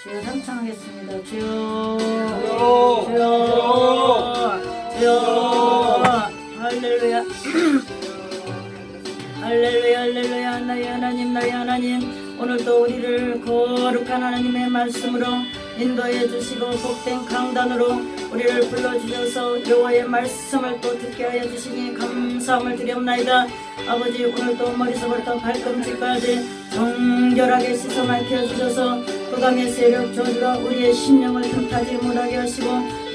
주여 삼창하겠습니다. 주여 주여, 주여 주여 할렐루야 할렐루야 할렐루야. 나의 하나님 나의 하나님, 오늘도 우리를 거룩한 하나님의 말씀으로 인도해 주시고 복된 강단으로 우리를 불러주셔서 여호와의 말씀을 또 듣게 하여 주시니 감사함을 드리옵나이다. 아버지, 오늘도 머리서부터 발꿈치까지 정결하게 씻어 밝혀 주셔서 흑암의 세력 저주가 우리의 심령을 틈타지 못하게 하시고,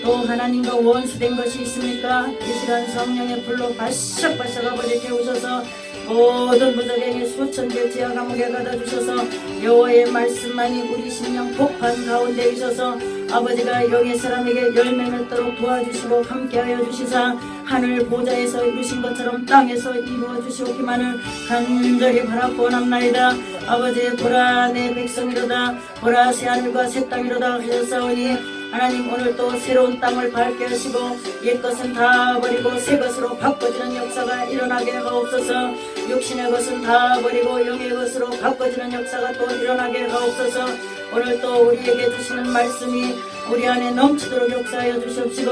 또 하나님과 원수된 것이 있습니까? 이 시간 성령의 불로 바싹바싹 아버지 깨우셔서 모든 부적행의 수천개 지하 감옥에 가다 주셔서 여호와의 말씀만이 우리 심령 폭판 가운데 있어서 아버지가 영의 사람에게 열매 맺도록 도와주시고 함께하여 주시사 하늘 보좌에서 이루신 것처럼 땅에서 이루어 주시옵기만을 간절히 바라고 원합나이다. 아버지, 보라 내 백성이로다, 보라 새 하늘과 새 땅이로다 하셨사오니 하나님, 오늘 또 새로운 땅을 밟게 하시고 옛것은 다 버리고 새 것으로 바꿔지는 역사가 일어나게 하옵소서. 육신의 것은 다 버리고 영의 것으로 바꿔지는 역사가 또 일어나게 하옵소서. 오늘 또 우리에게 주시는 말씀이 우리 안에 넘치도록 역사하여 주시옵시고,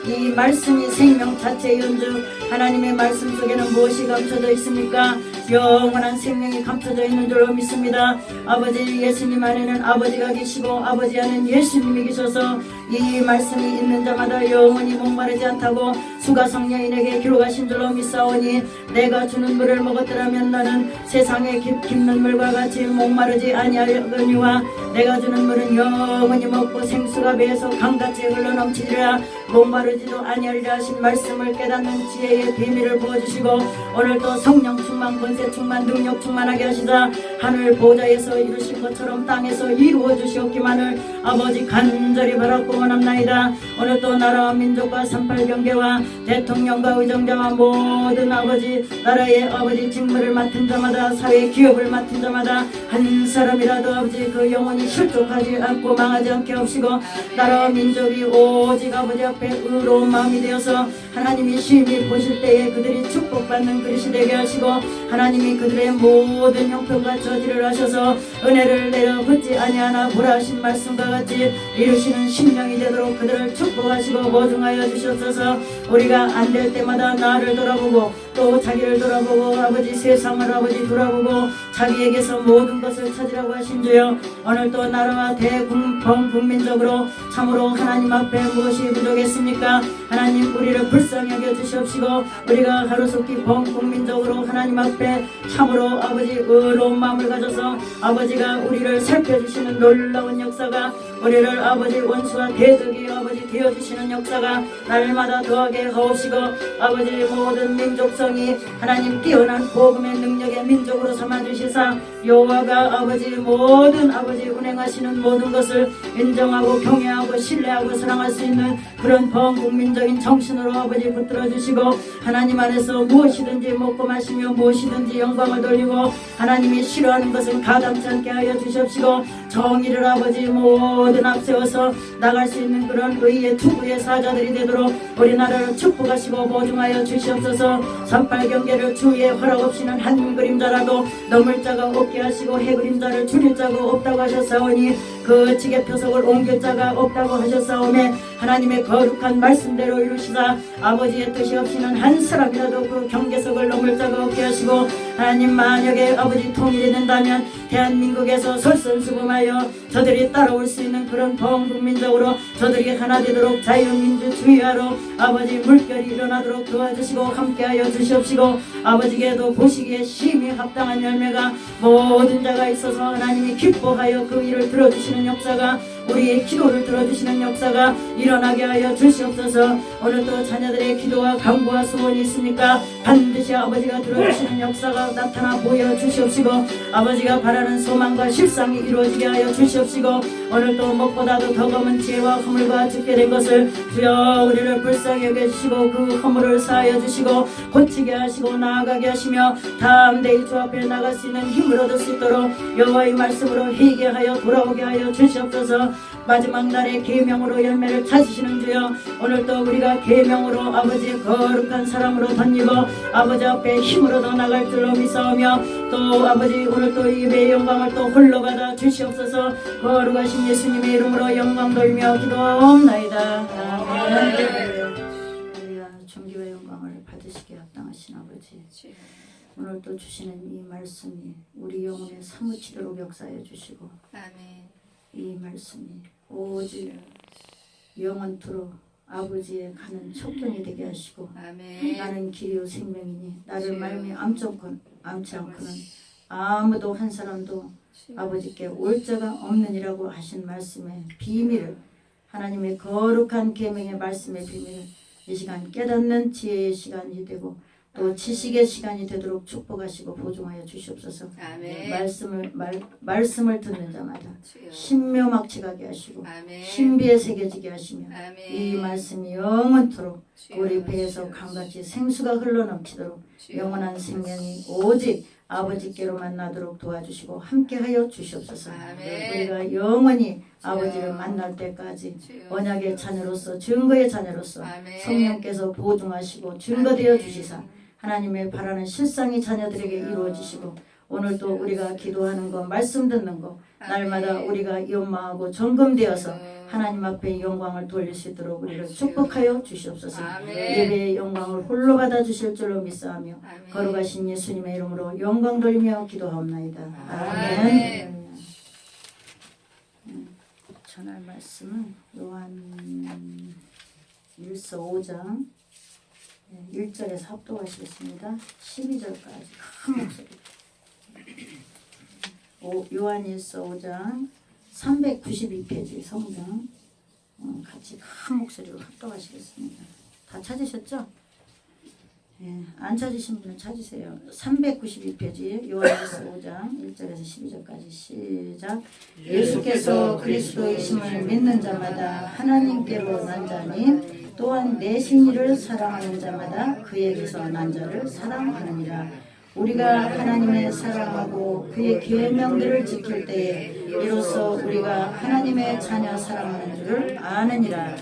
이 말씀이 생명 자체의 연주, 하나님의 말씀 속에는 무엇이 감춰져 있습니까? 영원한 생명이 감춰져 있는 줄로 믿습니다. 아버지, 예수님 안에는 아버지가 계시고 아버지 안에는 예수님이 계셔서 이 말씀이 있는 자마다 영원히 목마르지 않다고 수가 성령인에게 기록하신 줄로 믿사오니, 내가 주는 물을 먹었더라면 나는 세상에 깊는 물과 같이 목마르지 아니하거니와 내가 주는 물은 영원히 먹고 생수가 배에서 강같이 흘러넘치리라. 목마르지도 아니하리라 하신 말씀을 깨닫는 지혜의 비밀을 부어주시고, 오늘도 성령 충만, 권세 충만, 능력 충만하게 하시자 하늘 보좌에서 이루신 것처럼 땅에서 이루어 주시옵기만을 아버지 간절히 바라고 원합나이다. 오늘도 나라와 민족과 38 경계와 대통령과 의정자와 모든 아버지 나라의 아버지 직무를 맡은 자마다, 사회 기업을 맡은 자마다 한 사람이라도 아버지 그 영혼이 실족하지 않고 망하지 않게 하시고, 나라와 민족이 오직 아버지 앞에 의로운 마음이 되어서 하나님이 심히 보실 때에 그들이 축복받는 그릇이 되게 하시고, 하나님이 그들의 모든 형편과 저지를 하셔서 은혜를 내려 헛지 아니하나 보라 하신 말씀과 같이 이루시는 심령이 되도록 그들을 축복하시고 보증하여 주시옵소서. 우리가 안 될 때마다 나를 돌아보고 또 자기를 돌아보고 아버지 세상을 아버지 돌아보고 자기에게서 모든 것을 찾으라고 하신 주여, 오늘도 나라와 대국민적으로 참으로 하나님 앞에 무엇이 부족했습니까? 하나님, 우리를 불쌍히 여겨 주시옵시고, 우리가 하루속히 범국민적으로 하나님 앞에 참으로 아버지 의로운 마음을 가져서 아버지가 우리를 살펴주시는 놀라운 역사가, 우리를 아버지 원수와 대적이 아버지 되어주시는 역사가 날마다 더하게 하옵시고, 아버지 모든 민족성이 하나님 뛰어난 복음의 능력의 민족으로 삼아주시사 여호와가 아버지 모든 아버지 운행하시는 모든 것을 인정하고 경외하고 신뢰하고 사랑할 수 있는 그런 범국민적인 정신으로 아버지 붙들어 주시고, 하나님 안에서 무엇이든지 먹고 마시며 무엇이든지 영광을 돌리고 하나님이 싫어하는 것은 가담치 않게 하여 주시옵시고, 정의를 아버지 모든 앞세워서 나갈 수 있는 그런 의의 투구의 사자들이 되도록 우리나라를 축복하시고 보증하여 주시옵소서. 38 경계를 주의 허락 없이는 한 그림자라도 넘을 자가 없게 하시고 해 그림자를 줄일 자가 없다고 하셨사오니 그 지게 표석을 옮길 자가 없다고 하셨사오매 하나님의 거룩한 말씀대로 이루시사 아버지의 뜻이 없이는 한 사람이라도 그 경계석을 넘을 자가 없게 하시고, 하나님 만약에 아버지 통일이 된다면 대한민국에서 솔선수범하여 저들이 따라올 수 있는 그런 범국민적으로 저들이 하나 되도록 자유민주주의하러 아버지 물결이 일어나도록 도와주시고 함께하여 주시옵시고, 아버지께도 보시기에 심히 합당한 열매가 모든 자가 있어서 하나님이 기뻐하여 그 일을 들어주시는 역사가, 우리의 기도를 들어주시는 역사가 일어나게 하여 주시옵소서. 오늘도 자녀들의 기도와 간구와 소원이 있습니까? 반드시 아버지가 들어주시는 역사가 나타나 보여 주시옵시고, 아버지가 바라는 소망과 실상이 이루어지게 하여 주시옵시고, 오늘도 무엇보다도 더 검은 지혜와 허물과 죽게 된 것을 주여 우리를 불쌍히 여겨주시고 그 허물을 사하여 주시고 고치게 하시고 나아가게 하시며 담대히 주 앞에 나갈 수 있는 힘을 얻을 수 있도록 여호와의 말씀으로 회개하여 돌아오게 하여 주시옵소서. 마지막 날에 계명으로 열매를 찾으시는 주여 오늘도 우리가 계명으로 아버지 거룩한 사랑으로 덧입어 아버지 앞에 힘으로 더 나갈 줄로 믿사오며 또 아버지 오늘도 예배의 영광을 또 홀로 받아 주시옵소서. 거룩하신 예수님의 이름으로 영광 돌며 기도하옵나이다. 아멘. 우리가 존귀와 영광을 받으시기에 합당하신 아버지 오늘도 주시는 이 말씀이 우리 영혼에 사무치도록 역사해 주시고 아멘. 이 말씀이 오직 영원토록 아버지의 가는 촉동이 되게 하시고 아멘. 나는 길이요 생명이니 나를 말미 암지 않고는 아무도 한 사람도 아버지께 올 자가 없느니라고 하신 말씀의 비밀을 하나님의 거룩한 계명의 말씀의 비밀을 이 시간 깨닫는 지혜의 시간이 되고 또 지식의 시간이 되도록 축복하시고 보존하여 주시옵소서. 아멘. 말씀을 듣는 자마다 주여. 신묘막측하게 하시고 아멘. 신비에 새겨지게 하시며 아멘. 이 말씀이 영원토록 주여. 우리 배에서 강같이 생수가 흘러넘치도록 주여. 영원한 생명이 오직 아버지께로만 나도록 도와주시고 함께하여 주시옵소서. 아멘. 우리가 영원히 주여. 아버지를 만날 때까지 주여. 언약의 자녀로서 증거의 자녀로서 아멘. 성령께서 보증하시고 증거되어 주시사 하나님의 바라는 실상이 자녀들에게 이루어지시고 오늘도 우리가 기도하는 것 말씀 듣는 것 날마다 우리가 연마하고 점검되어서 하나님 앞에 영광을 돌릴 수 있도록 우리를 축복하여 주시옵소서. 아멘. 예배의 영광을 홀로 받아 주실 줄로 믿사하며 아멘. 거룩하신 예수님의 이름으로 영광 돌리며 기도하옵나이다. 아멘. 아멘. 전할 말씀은 요한 1서 5장 1절에서 합독하시겠습니다. 12절까지 큰 목소리. 요한 1서 5장 392페이지 성경 같이 큰 목소리로 합독하시겠습니다. 다 찾으셨죠? 예, 안 찾으신 분은 찾으세요. 392페이지 요한일서 5장 1절에서 12절까지 시작. 예수께서 그리스도이심을 믿는 자마다 하나님께로 난 자니 또한 내신 이를 사랑하는 자마다 그에게서 난 자를 사랑하느니라. 우리가 하나님의 사랑하고 그의 계명들을 지킬 때에 이로써 우리가 하나님의 자녀 사랑하는 줄을 아느니라.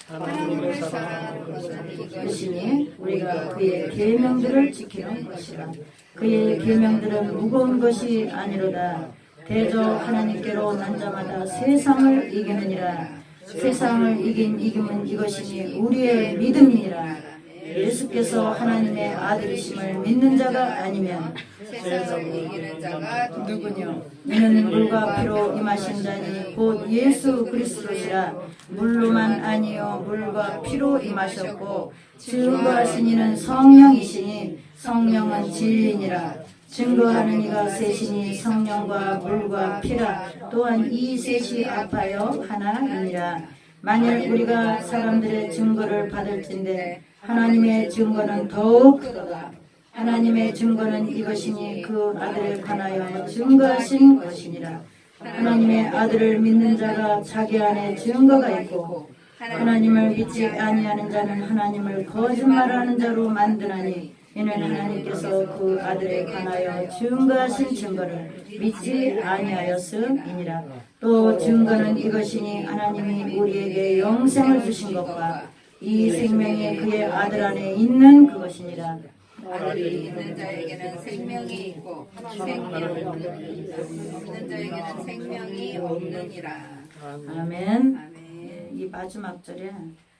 하나님을 사랑하는 것은 이것이니 우리가 그의 계명들을 지키는 것이라. 그의 계명들은 무거운 것이 아니로다. 대저 하나님께로 난 자마다 세상을 이기느니라. 세상을 이긴 이김은 이것이니 우리의 믿음이니라. 예수께서 하나님의 아들이심을 믿는 자가 아니면 세상을 이기는 자가 누구뇨? 이는 물과 피로 임하신 자니 곧 예수 그리스도시라. 물로만 아니요 물과 피로 임하셨고 증거하신 이는 성령이시니 성령은 진리니라. 증거하는 이가 셋이니 성령과 물과 피라. 또한 이 셋이 합하여 하나이니라. 만일 우리가 사람들의 증거를 받을진대 하나님의 증거는 더욱 크도다. 하나님의 증거는 이것이니 그 아들에 관하여 증거하신 것이니라. 하나님의 아들을 믿는 자가 자기 안에 증거가 있고 하나님을 믿지 아니하는 자는 하나님을 거짓말하는 자로 만드나니 이는 하나님께서 그 아들에 관하여 증거하신 증거를 믿지 아니하였음이니라. 또 증거는 이것이니 하나님이 우리에게 영생을 주신 것과 이 생명이 그의 아들 안에 있는 그것이니라. 나를 믿는 자에게는 생명이 있고 생명이 없는 자에게는 생명이 없느니라. 아멘. 아멘. 이 마지막 절에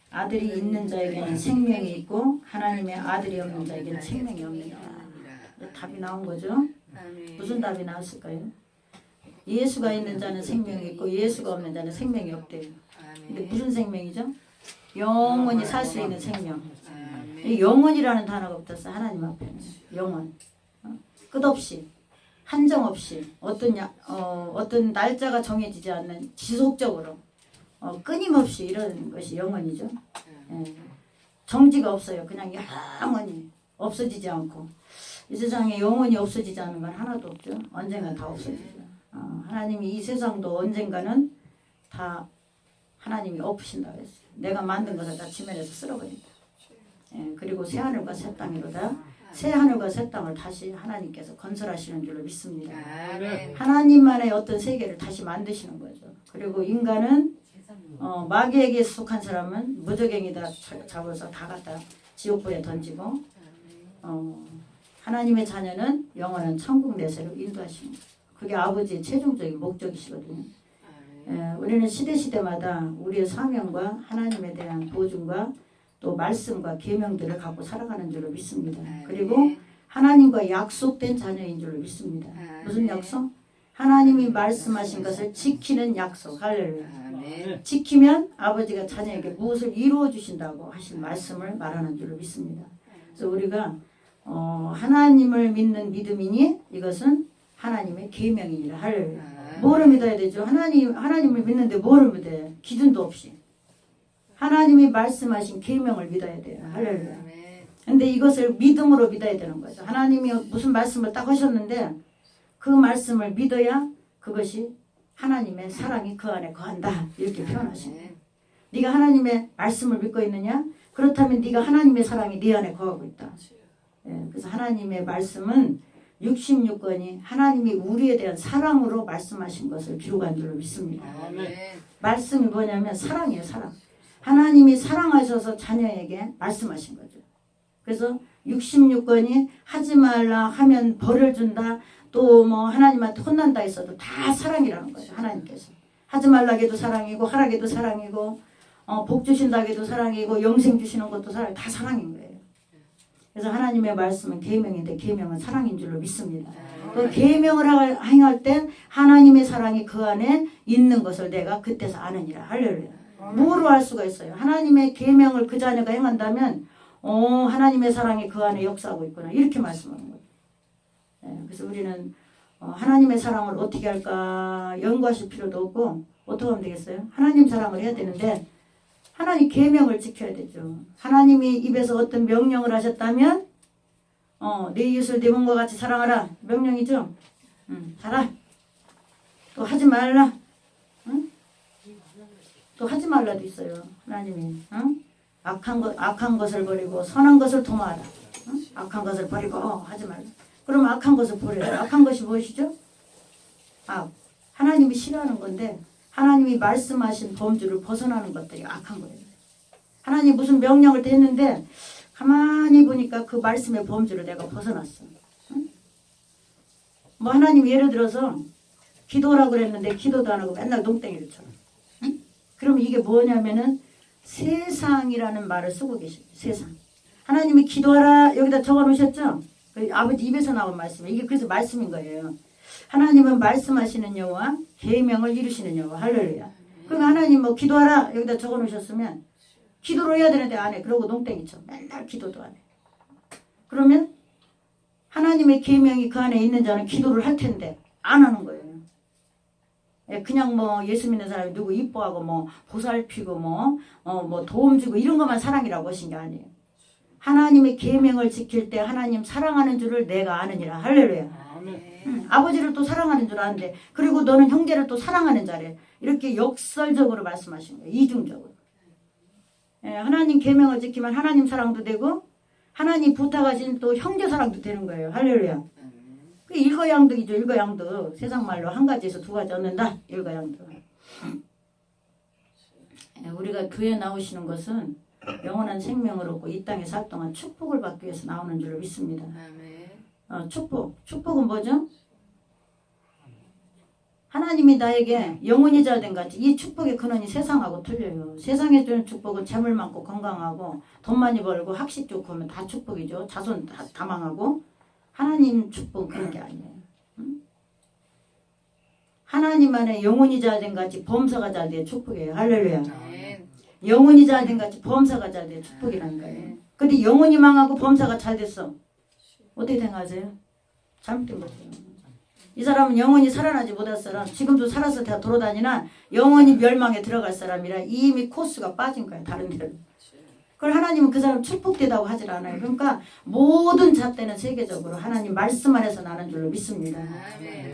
아들이 있는 자에게는 생명이 있고 하나님의 아들이 없는 자에게는 생명이 없느니라. 답이 나온 거죠? 아멘. 무슨 답이 나왔을까요? 예수가 있는 자는 생명이 있고 예수가 없는 자는 생명이 없대요. 근데 아멘. 무슨 생명이죠? 영원히 살 수 있는 생명. 아멘. 이 영원이라는 단어가 붙었어. 하나님 앞에는 영원. 끝없이 한정 없이 어떤 날짜가 정해지지 않는 지속적으로 끊임없이 이런 것이 영원이죠. 예. 정지가 없어요. 그냥 영원히 없어지지 않고 이 세상에 영원히 없어지지 않은 건 하나도 없죠. 언젠간 다 없어지죠. 하나님이 이 세상도 언젠가는 다 하나님이 엎으신다고 했어요. 내가 만든 것을 다 지면에서 쓸어버린다. 예, 그리고 새하늘과 새 땅이로다. 새하늘과 새 땅을 다시 하나님께서 건설하시는 줄로 믿습니다. 아멘. 하나님만의 어떤 세계를 다시 만드시는 거죠. 그리고 인간은 마귀에게 속한 사람은 무적행이다 잡아서 다 갖다 지옥불에 던지고 하나님의 자녀는 영원한 천국 내세로 인도하십니다. 그게 아버지의 최종적인 목적이시거든요. 우리는 시대마다 우리의 사명과 하나님에 대한 보증과 또 말씀과 계명들을 갖고 살아가는 줄로 믿습니다. 그리고 하나님과 약속된 자녀인 줄로 믿습니다. 무슨 약속? 하나님이 말씀하신 것을 지키는 약속. 할렐루야. 지키면 아버지가 자녀에게 무엇을 이루어 주신다고 하신 말씀을 말하는 줄로 믿습니다. 그래서 우리가 하나님을 믿는 믿음이니 이것은 하나님의 계명이니라. 할렐루야. 뭐를 믿어야 되죠? 하나님을 믿는데 뭐를 믿어요? 기준도 없이. 하나님이 말씀하신 계명을 믿어야 돼요. 할렐루야. 근데 이것을 믿음으로 믿어야 되는 거죠. 하나님이 무슨 말씀을 딱 하셨는데 그 말씀을 믿어야 그것이 하나님의 사랑이 그 안에 거한다. 이렇게 표현하십니다. 네가 하나님의 말씀을 믿고 있느냐? 그렇다면 네가 하나님의 사랑이 네 안에 거하고 있다. 그래서 하나님의 말씀은 66권이 하나님이 우리에 대한 사랑으로 말씀하신 것을 기록한 줄로 믿습니다. 말씀이 뭐냐면 사랑이에요. 사랑. 하나님이 사랑하셔서 자녀에게 말씀하신 거죠. 그래서 66권이 하지 말라 하면 벌을 준다. 또 뭐 하나님한테 혼난다 했어도 다 사랑이라는 거예요. 하나님께서. 하지 말라게도 사랑이고 하라게도 사랑이고 복 주신다게도 사랑이고 영생 주시는 것도 사랑. 다 사랑인 거예요. 그래서 하나님의 말씀은 계명인데 계명은 사랑인 줄로 믿습니다. 그 계명을 행할 때 하나님의 사랑이 그 안에 있는 것을 내가 그때서 아느니라. 할렐루야. 뭐로 알 수가 있어요? 하나님의 계명을 그 자녀가 행한다면 하나님의 사랑이 그 안에 역사하고 있구나. 이렇게 말씀하는 거예요. 그래서 우리는 하나님의 사랑을 어떻게 할까 연구하실 필요도 없고 어떻게 하면 되겠어요? 하나님 사랑을 해야 되는데 하나님 계명을 지켜야 되죠. 하나님이 입에서 어떤 명령을 하셨다면 내 이웃을 내 몸과 같이 사랑하라. 명령이죠. 하라. 또 하지 말라. 또 하지 말라도 있어요. 하나님이 악한 것을 버리고 선한 것을 도모하라. 악한 것을 버리고 하지 말라. 그럼 악한 것을 버려요. 악한 것이 무엇이죠? 하나님이 싫어하는 건데 하나님이 말씀하신 범주를 벗어나는 것들이 악한 거예요. 하나님 무슨 명령을 했는데 가만히 보니까 그 말씀의 범주를 내가 벗어났어. 뭐 하나님 예를 들어서 기도라고 그랬는데 기도도 안 하고 맨날 농땡이를 쳐. 그러면 이게 뭐냐면은 세상이라는 말을 쓰고 계셔요. 세상. 하나님이 기도하라 여기다 적어놓으셨죠? 아버지 입에서 나온 말씀이에요. 이게 그래서 말씀인 거예요. 하나님은 말씀하시는 여호와 계명을 이루시는 여호와. 할렐루야. 그럼 하나님 뭐 기도하라 여기다 적어놓으셨으면 기도를 해야 되는데 안 해. 그러고 농땡이 쳐. 맨날 기도도 안 해. 그러면 하나님의 계명이 그 안에 있는 자는 기도를 할 텐데 안 하는 거예요. 그냥 뭐 예수 믿는 사람이 누구 이뻐하고 뭐 보살피고 뭐 도움 주고 이런 것만 사랑이라고 하신 게 아니에요. 하나님의 계명을 지킬 때 하나님 사랑하는 줄을 내가 아느니라. 할렐루야. 아버지를 또 사랑하는 줄 아는데 그리고 너는 형제를 또 사랑하는 자래. 이렇게 역설적으로 말씀하신 거예요. 이중적으로. 하나님 계명을 지키면 하나님 사랑도 되고 하나님 부탁하신 또 형제 사랑도 되는 거예요. 할렐루야. 그 일거양득이죠. 일거양득. 세상 말로 한 가지에서 두 가지 얻는다. 일거양득. 우리가 교회 나오시는 것은 영원한 생명을 얻고 이 땅에 살 동안 축복을 받기 위해서 나오는 줄로 믿습니다. 축복은 뭐죠? 하나님이 나에게 영혼이 잘된 같이 이 축복의 근원이 세상하고 틀려요. 세상에 주는 축복은 재물 많고 건강하고 돈 많이 벌고 학식 좋고 하면 다 축복이죠. 자손 다 망하고. 하나님 축복은 그런 게 아니에요. 하나님 안에 영혼이 잘된 같이 범사가 잘된 축복이에요. 할렐루야. 영혼이 잘된 같이 범사가 잘된 축복이라는 거예요. 근데 영혼이 망하고 범사가 잘 됐어. 어떻게 생각하세요? 잘못된 거죠. 이 사람은 영혼이 살아나지 못할 사람, 지금도 살아서 다 돌아다니나 영혼이 멸망에 들어갈 사람이라 이미 코스가 빠진 거예요. 다른 데는. 그걸 하나님은 그 사람 축복되다고 하질 않아요. 그러니까 모든 잣대는 세계적으로 하나님 말씀 안에서 나는 줄로 믿습니다.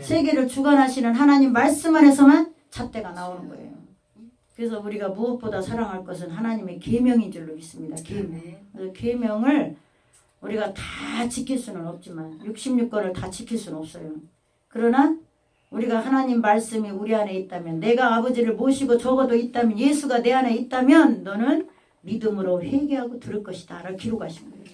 세계를 주관하시는 하나님 말씀 안에서만 잣대가 나오는 거예요. 그래서 우리가 무엇보다 사랑할 것은 하나님의 계명인 줄로 믿습니다. 계명. 그래서 계명을 우리가 다 지킬 수는 없지만 66권을 다 지킬 수는 없어요. 그러나 우리가 하나님 말씀이 우리 안에 있다면, 내가 아버지를 모시고 적어도 있다면, 예수가 내 안에 있다면 너는 믿음으로 회개하고 들을 것이다 라고 기록하신 거예요.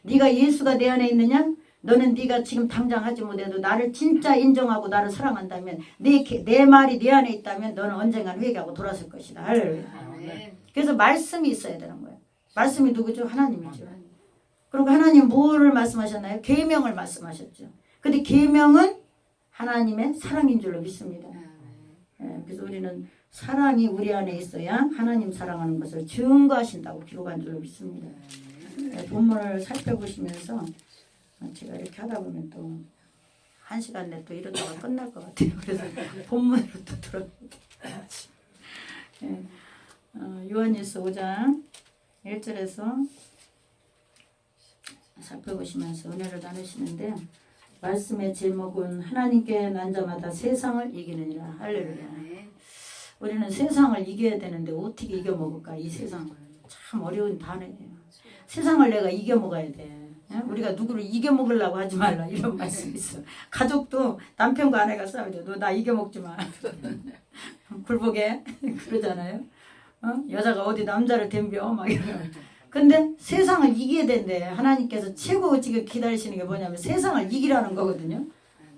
네가 예수가 내 안에 있느냐? 너는 네가 지금 당장 하지 못해도 나를 진짜 인정하고 나를 사랑한다면, 내 말이 내 안에 있다면 너는 언젠간 회개하고 돌아설 것이다. 할렐루야. 아멘. 그래서 말씀이 있어야 되는 거예요. 말씀이 누구죠? 하나님이죠. 그리고 하나님 뭐를 말씀하셨나요? 계명을 말씀하셨죠. 근데 계명은 하나님의 사랑인 줄로 믿습니다. 예, 그래서 우리는 사랑이 우리 안에 있어야 하나님 사랑하는 것을 증거하신다고 기록한 줄로 믿습니다. 예, 본문을 살펴보시면서 제가 이렇게 하다 보면 또 1시간 내 또 이러다가 끝날 것 같아요. 그래서 본문으로 또 들어볼게요. 예, 요한일서 5장 1절에서 살펴보시면서 은혜를 나누시는데, 말씀의 제목은 하나님께 난 자마다 세상을 이기느니라. 할렐루야. 우리는 세상을 이겨야 되는데 어떻게 이겨먹을까? 이 세상을. 참 어려운 단어예요. 세상을 내가 이겨먹어야 돼. 우리가 누구를 이겨먹으려고 하지 말라 이런 말씀이 있어. 가족도 남편과 아내가 싸우죠. 너 나 이겨먹지 마. 굴복해. 그러잖아요. 여자가 어디 남자를 덤벼 막 이러면. 근데 세상을 이겨야 된대. 하나님께서 최고 지금 기다리시는 게 뭐냐면 세상을 이기라는 거거든요.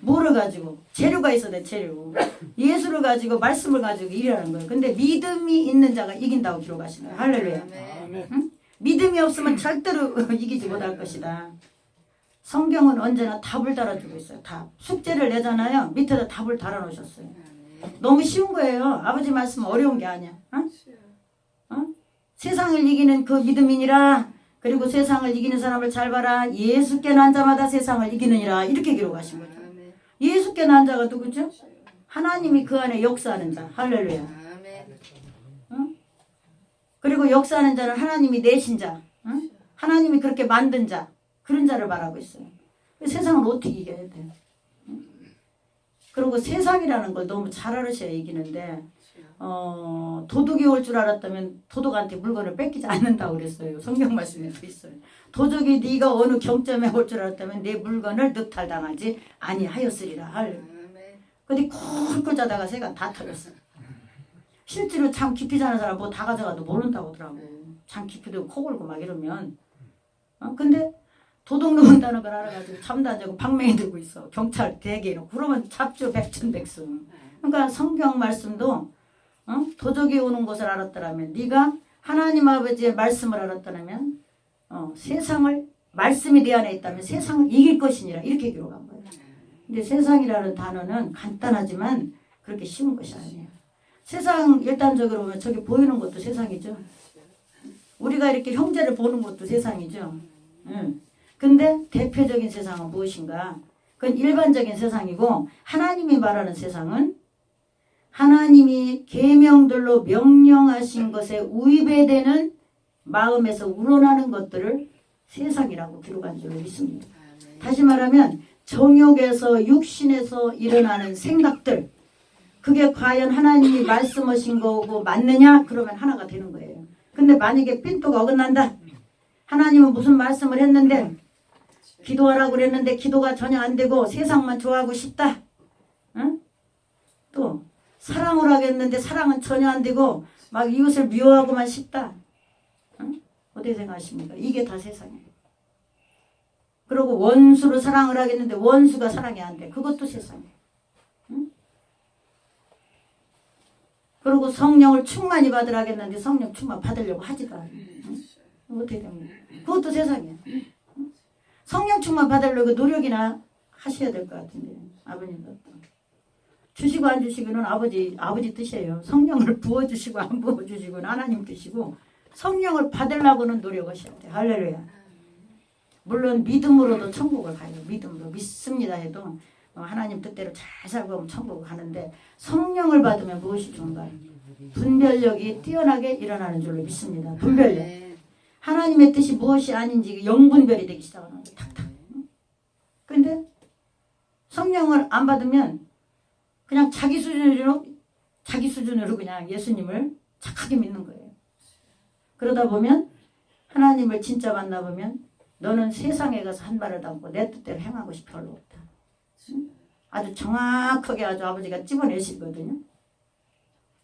뭐를 가지고? 재료가 있어야 돼. 재료. 예수를 가지고 말씀을 가지고 이기라는 거예요. 근데 믿음이 있는 자가 이긴다고 기록하시는 거예요. 할렐루야. 응? 믿음이 없으면 절대로 이기지 못할 것이다. 성경은 언제나 답을 달아주고 있어요. 답. 숙제를 내잖아요. 밑에다 답을 달아놓으셨어요. 너무 쉬운 거예요. 아버지 말씀은 어려운 게 아니야. 세상을 이기는 그 믿음이니라. 그리고 세상을 이기는 사람을 잘 봐라. 예수께 난 자마다 세상을 이기느니라. 이렇게 기록하신 거죠. 예수께 난 자가 누구죠? 하나님이 그 안에 역사하는 자. 할렐루야. 그리고 역사하는 자는 하나님이 내신 자. 하나님이 그렇게 만든 자. 그런 자를 말하고 있어요. 세상을 어떻게 이겨야 돼요? 그리고 세상이라는 걸 너무 잘 알으셔야 이기는데, 도둑이 올 줄 알았다면 도둑한테 물건을 뺏기지 않는다고 그랬어요. 성경 말씀에 또 있어요. 도둑이 네가 어느 경점에 올 줄 알았다면 내 물건을 늑탈당하지 아니하였으리라. 근데 쿨쿨 자다가 새가 다 털렸어요. 실제로 참 깊이 자는 사람 뭐 다 가져가도 모른다고 하더라고. 참 깊이 들고 코 골고 막 이러면. 근데 도둑 누군다는 걸 알아가지고 잠도 안 자고 방맹이 들고 있어. 경찰 대기 이러고. 그러면 잡죠. 백천백승. 그러니까 성경 말씀도 도적이 오는 것을 알았더라면, 네가 하나님 아버지의 말씀을 알았더라면, 세상을, 말씀이 내 안에 있다면 세상을 이길 것이니라. 이렇게 기록한 거예요. 근데 세상이라는 단어는 간단하지만 그렇게 쉬운 것이 아니에요. 세상 일단적으로 보면 저기 보이는 것도 세상이죠. 우리가 이렇게 형제를 보는 것도 세상이죠. 근데 대표적인 세상은 무엇인가? 그건 일반적인 세상이고, 하나님이 말하는 세상은 하나님이 계명들로 명령하신 것에 위배되는 마음에서 우러나는 것들을 세상이라고 기록한 줄로 믿습니다. 다시 말하면 정욕에서 육신에서 일어나는 생각들, 그게 과연 하나님이 말씀하신 거고 맞느냐? 그러면 하나가 되는 거예요. 근데 만약에 핀도가 어긋난다. 하나님은 무슨 말씀을 했는데, 기도하라고 그랬는데 기도가 전혀 안 되고 세상만 좋아하고 싶다. 또 사랑을 하겠는데 사랑은 전혀 안 되고 막 이웃을 미워하고만 싶다. 어떻게 생각하십니까? 이게 다 세상이에요. 그리고 원수로 사랑을 하겠는데 원수가 사랑이 안 돼. 그것도 세상이에요. 그리고 성령을 충만히 받으라 하겠는데 성령 충만 받으려고 하지도 않아요. 어떻게 됩니까? 그것도 세상이에요. 성령 충만 받으려고 노력이나 하셔야 될 것 같은데, 아버님도. 주시고 안 주시고는 아버지 뜻이에요. 성령을 부어주시고 안 부어주시고는 하나님 뜻이고, 성령을 받으려고는 노력하셔야 돼요. 할렐루야. 물론 믿음으로도 천국을 가요. 믿음으로 믿습니다 해도 하나님 뜻대로 잘 살고 하면 천국을 가는데, 성령을 받으면 무엇이 좋은가? 분별력이 뛰어나게 일어나는 줄로 믿습니다. 분별력. 하나님의 뜻이 무엇이 아닌지 영분별이 되기 시작하는 거예요. 탁탁. 근데 성령을 안 받으면 그냥 자기 수준으로 그냥 예수님을 착하게 믿는 거예요. 그러다 보면 하나님을 진짜 만나보면 너는 세상에 가서 한 발을 담고 내 뜻대로 행하고 싶어 별로 없다. 아주 정확하게 아주 아버지가 집어내시거든요.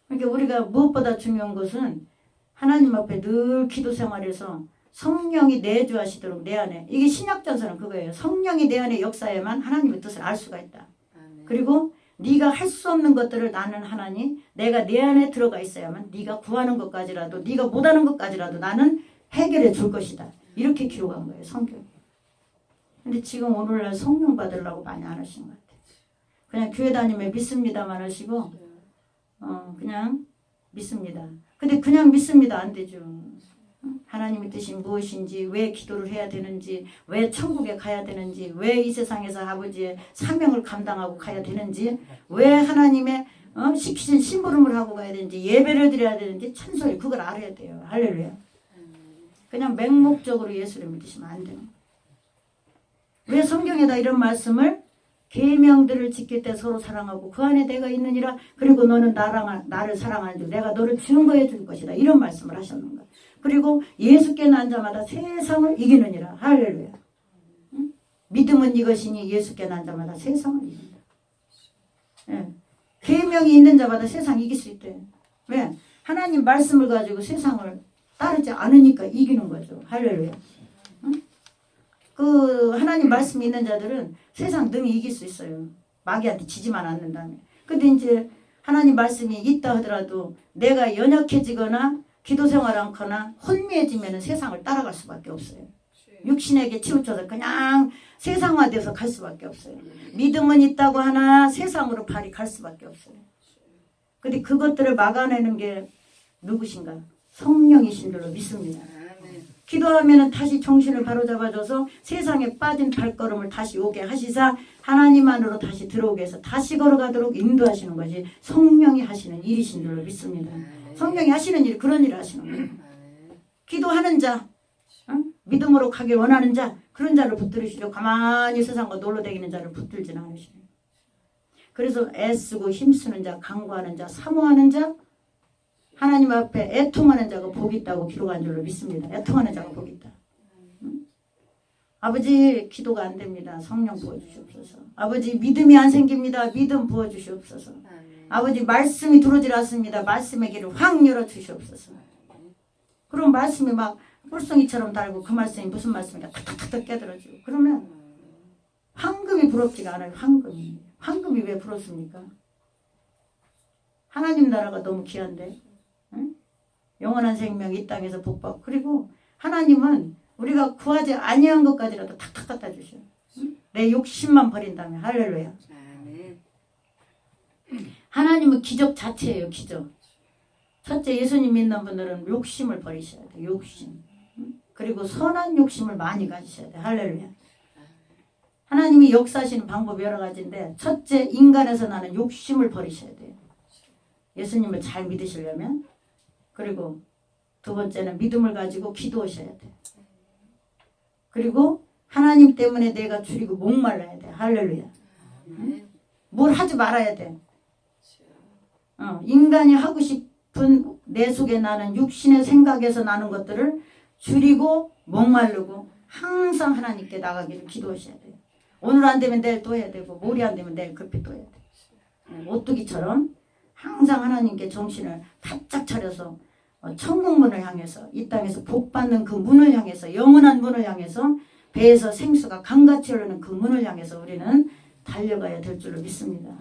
그러니까 우리가 무엇보다 중요한 것은 하나님 앞에 늘 기도 생활에서 성령이 내주하시도록 내 안에, 이게 신약전서는 그거예요. 성령이 내 안에 역사에만 하나님의 뜻을 알 수가 있다. 그리고 네가 할 수 없는 것들을 나는 하나님, 내가 내 안에 들어가 있어야만 네가 구하는 것까지라도, 네가 못하는 것까지라도 나는 해결해 줄 것이다. 이렇게 기록한 거예요, 성경. 근데 지금 오늘날 성령 받으려고 많이 안 하신 것 같아요. 그냥 교회 다니면 믿습니다만 하시고 그냥 믿습니다. 근데 그냥 믿습니다 안 되죠. 하나님의 뜻이 무엇인지, 왜 기도를 해야 되는지, 왜 천국에 가야 되는지, 왜 이 세상에서 아버지의 사명을 감당하고 가야 되는지, 왜 하나님의 시키신 심부름을 하고 가야 되는지, 예배를 드려야 되는지, 찬송을 그걸 알아야 돼요. 할렐루야. 그냥 맹목적으로 예수를 믿으시면 안 돼요. 왜 성경에다 이런 말씀을, 계명들을 지킬 때 서로 사랑하고 그 안에 내가 있느니라, 그리고 너는 나를 사랑하는 줄 내가 너를 증거해 줄 것이다, 이런 말씀을 하셨는가. 그리고 예수께 난 자마다 세상을 이기느니라. 할렐루야. 응? 믿음은 이것이니 예수께 난 자마다 세상을 이긴다. 예. 계명이 있는 자마다 세상 이길 수 있대. 왜? 하나님 말씀을 가지고 세상을 따르지 않으니까 이기는 거죠. 할렐루야. 응? 그 하나님 말씀이 있는 자들은 세상 능히 이길 수 있어요. 마귀한테 지지만 않는다면. 근데 이제 하나님 말씀이 있다 하더라도 내가 연약해지거나 기도 생활 않거나 혼미해지면 세상을 따라갈 수밖에 없어요. 육신에게 치우쳐서 그냥 세상화돼서 갈 수밖에 없어요. 믿음은 있다고 하나 세상으로 발이 갈 수밖에 없어요. 근데 그것들을 막아내는 게 누구신가? 성령이신 줄로 믿습니다. 기도하면 다시 정신을 바로잡아줘서 세상에 빠진 발걸음을 다시 오게 하시사 하나님 안으로 다시 들어오게 해서 다시 걸어가도록 인도하시는 것이 성령이 하시는 일이신 줄로 믿습니다. 성령이 하시는 일, 그런 일을 하시는 거예요. 기도하는 자, 믿음으로 가길 원하는 자, 그런 자를 붙들으시죠. 가만히 세상과 놀러다니는 자를 붙들지는 않으시네요. 그래서 애쓰고 힘쓰는 자, 간구하는 자, 사모하는 자, 하나님 앞에 애통하는 자가 복이 있다고 기록한 줄로 믿습니다. 애통하는 자가 복이 있다. 아버지, 기도가 안 됩니다. 성령 부어주시옵소서. 아버지, 믿음이 안 생깁니다. 믿음 부어주시옵소서. 아버지, 말씀이 들어오질 않습니다. 말씀의 길을 확 열어주시옵소서. 그럼 말씀이 막 뿔송이처럼 달고 그 말씀이 무슨 말씀인가 탁탁탁 깨달아지고, 그러면 황금이 부럽지가 않아요. 황금이. 황금이 왜 부럽습니까? 하나님 나라가 너무 귀한데, 응? 영원한 생명 이 땅에서 복받고, 그리고 하나님은 우리가 구하지 아니한 것까지라도 탁탁 갖다 주셔요. 응? 내 욕심만 버린다면. 할렐루야. 하나님은 기적 자체예요. 기적. 첫째, 예수님 믿는 분들은 욕심을 버리셔야 돼요. 욕심. 응? 그리고 선한 욕심을 많이 가지셔야 돼요. 할렐루야. 하나님이 역사하시는 방법이 여러 가지인데, 첫째, 인간에서 나는 욕심을 버리셔야 돼요. 예수님을 잘 믿으시려면. 그리고 두 번째는 믿음을 가지고 기도하셔야 돼요. 그리고 하나님 때문에 내가 줄이고 목말라야 돼. 할렐루야. 응? 뭘 하지 말아야 돼. 인간이 하고 싶은 내 속에 나는 육신의 생각에서 나는 것들을 줄이고 목마르고 항상 하나님께 나가기를 기도하셔야 돼요. 오늘 안 되면 내일 또 해야 되고, 모레 안 되면 내일 급히 또 해야 돼요. 오뚜기처럼 항상 하나님께 정신을 바짝 차려서 천국문을 향해서, 이 땅에서 복받는 그 문을 향해서, 영원한 문을 향해서, 배에서 생수가 강같이 흐르는 그 문을 향해서 우리는 달려가야 될 줄로 믿습니다.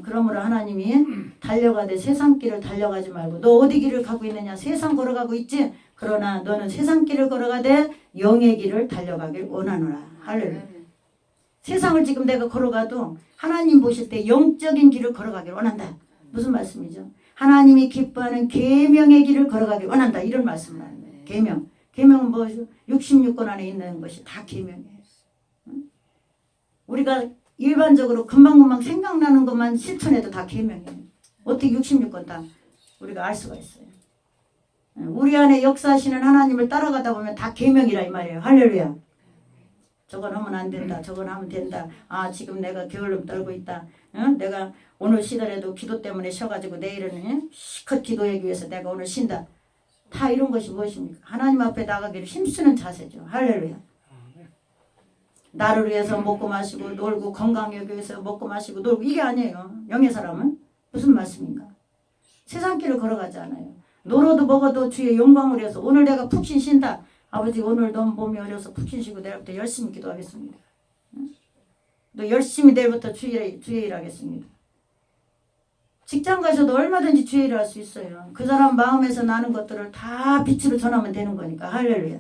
그러므로 하나님이 달려가되 세상 길을 달려가지 말고, 너 어디 길을 가고 있느냐? 세상 걸어가고 있지? 그러나 너는 세상 길을 걸어가되 영의 길을 달려가길 원하노라. 할렐루야. 세상을 지금 내가 걸어가도 하나님 보실 때 영적인 길을 걸어가길 원한다. 무슨 말씀이죠? 하나님이 기뻐하는 계명의 길을 걸어가길 원한다. 이런 말씀을 하는 거예요. 계명. 계명은 뭐죠? 66권 안에 있는 것이 다 계명이에요. 우리가 일반적으로 금방금방 생각나는 것만 실천해도 다 계명이에요. 어떻게 66권 다 우리가 알 수가 있어요. 우리 안에 역사하시는 하나님을 따라가다 보면 다 계명이라 이 말이에요. 할렐루야. 저건 하면 안 된다. 저건 하면 된다. 아, 지금 내가 게을름 떨고 있다. 내가 오늘 쉬더라도 기도 때문에 쉬어가지고 내일은 시컷 기도하기 위해서 내가 오늘 쉰다. 다 이런 것이 무엇입니까? 하나님 앞에 나가기를 힘쓰는 자세죠. 할렐루야. 나를 위해서 먹고 마시고 놀고 건강하기 위해서 먹고 마시고 놀고 이게 아니에요. 영의 사람은 무슨 말씀인가? 세상 길을 걸어가지 않아요. 놀아도 먹어도 주의 영광을 위해서 오늘 내가 푹신 쉰다. 아버지 오늘 너무 몸이 어려서 푹신 쉬고 내일부터 열심히 기도하겠습니다. 응? 또 열심히 내일부터 주의 일하겠습니다. 직장 가셔도 얼마든지 주의 일을 할 수 있어요. 그 사람 마음에서 나는 것들을 다 빛으로 전하면 되는 거니까. 할렐루야.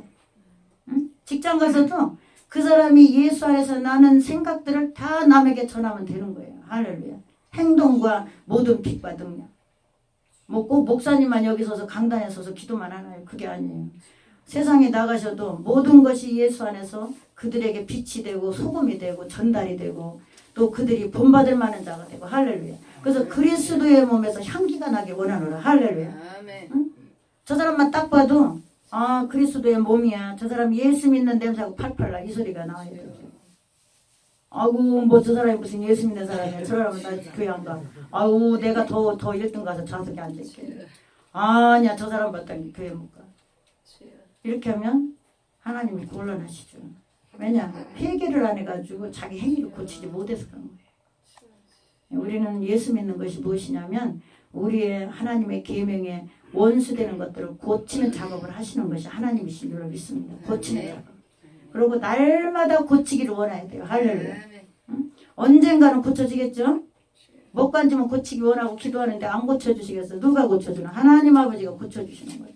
응? 직장 가서도 그 사람이 예수 안에서 나는 생각들을 다 남에게 전하면 되는 거예요. 할렐루야. 행동과 모든 빛과 능력. 뭐 꼭 목사님만 여기 서서 강단에 서서 기도만 하나요? 그게 아니에요. 세상에 나가셔도 모든 것이 예수 안에서 그들에게 빛이 되고 소금이 되고 전달이 되고 또 그들이 본받을 만한 자가 되고. 할렐루야. 그래서 그리스도의 몸에서 향기가 나게 원하노라. 할렐루야. 아멘. 응? 저 사람만 딱 봐도 아 그리스도의 몸이야. 저 사람 예수 믿는 냄새하고 팔팔라 이 소리가 나와야 돼요. 아이고 뭐 저 사람이 무슨 예수 믿는 사람이야. 저 사람은 나 교회 안 가. 아이고 내가 더 1등 가서 좌석에 앉아있게. 아니야 저 사람 봤더니 교회 못 가. 이렇게 하면 하나님이 곤란하시죠. 왜냐 회개를 안 해가지고 자기 행위를 고치지 못해서 그런 거예요. 우리는 예수 믿는 것이 무엇이냐면 우리의 하나님의 계명에 원수되는 것들을 고치는 작업을 하시는 것이 하나님이신 줄로 믿습니다. 고치는 작업. 그리고 날마다 고치기를 원해야 돼요. 할렐루야. 응? 언젠가는 고쳐지겠죠? 못 간지면 고치기 원하고 기도하는데 안 고쳐주시겠어? 누가 고쳐주나? 하나님 아버지가 고쳐주시는 거예요.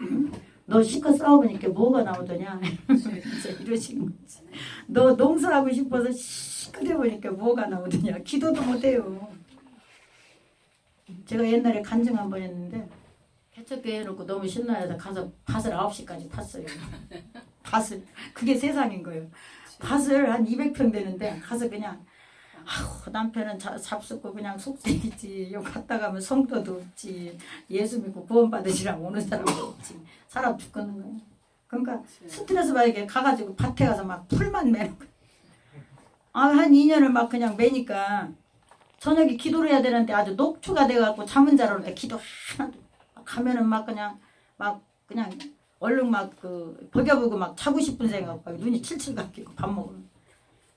응? 너 실컷 싸워보니까 뭐가 나오더냐? 진짜 이러시는 거지. 너 농사하고 싶어서 실컷 해보니까 뭐가 나오더냐? 기도도 못해요. 제가 옛날에 간증 한 번 했는데 개척교회 해놓고 너무 신나서 가서 밭을 9시까지 탔어요. 밭을. 그게 세상인 거예요. 밭을 한 200평 되는데 가서 그냥 아우 남편은 잡숫고 그냥 속색이지. 여기 갔다 가면 성도도 없지. 예수 믿고 구원받으시라고 오는 사람도 없지. 사람 죽겠는 거예요. 그러니까 스트레스 받게 가가지고 밭에 가서 막 풀만 매는 거예요. 한 2년을 막 그냥 매니까 저녁에 기도를 해야 되는데 아주 녹초가 돼갖고 잠은 잘 오는데 기도 하나도 가면은 막 그냥 얼른 막 그 버겨보고 막 자고 싶은 생각 막 눈이 칠칠 감기고 밥 먹으면.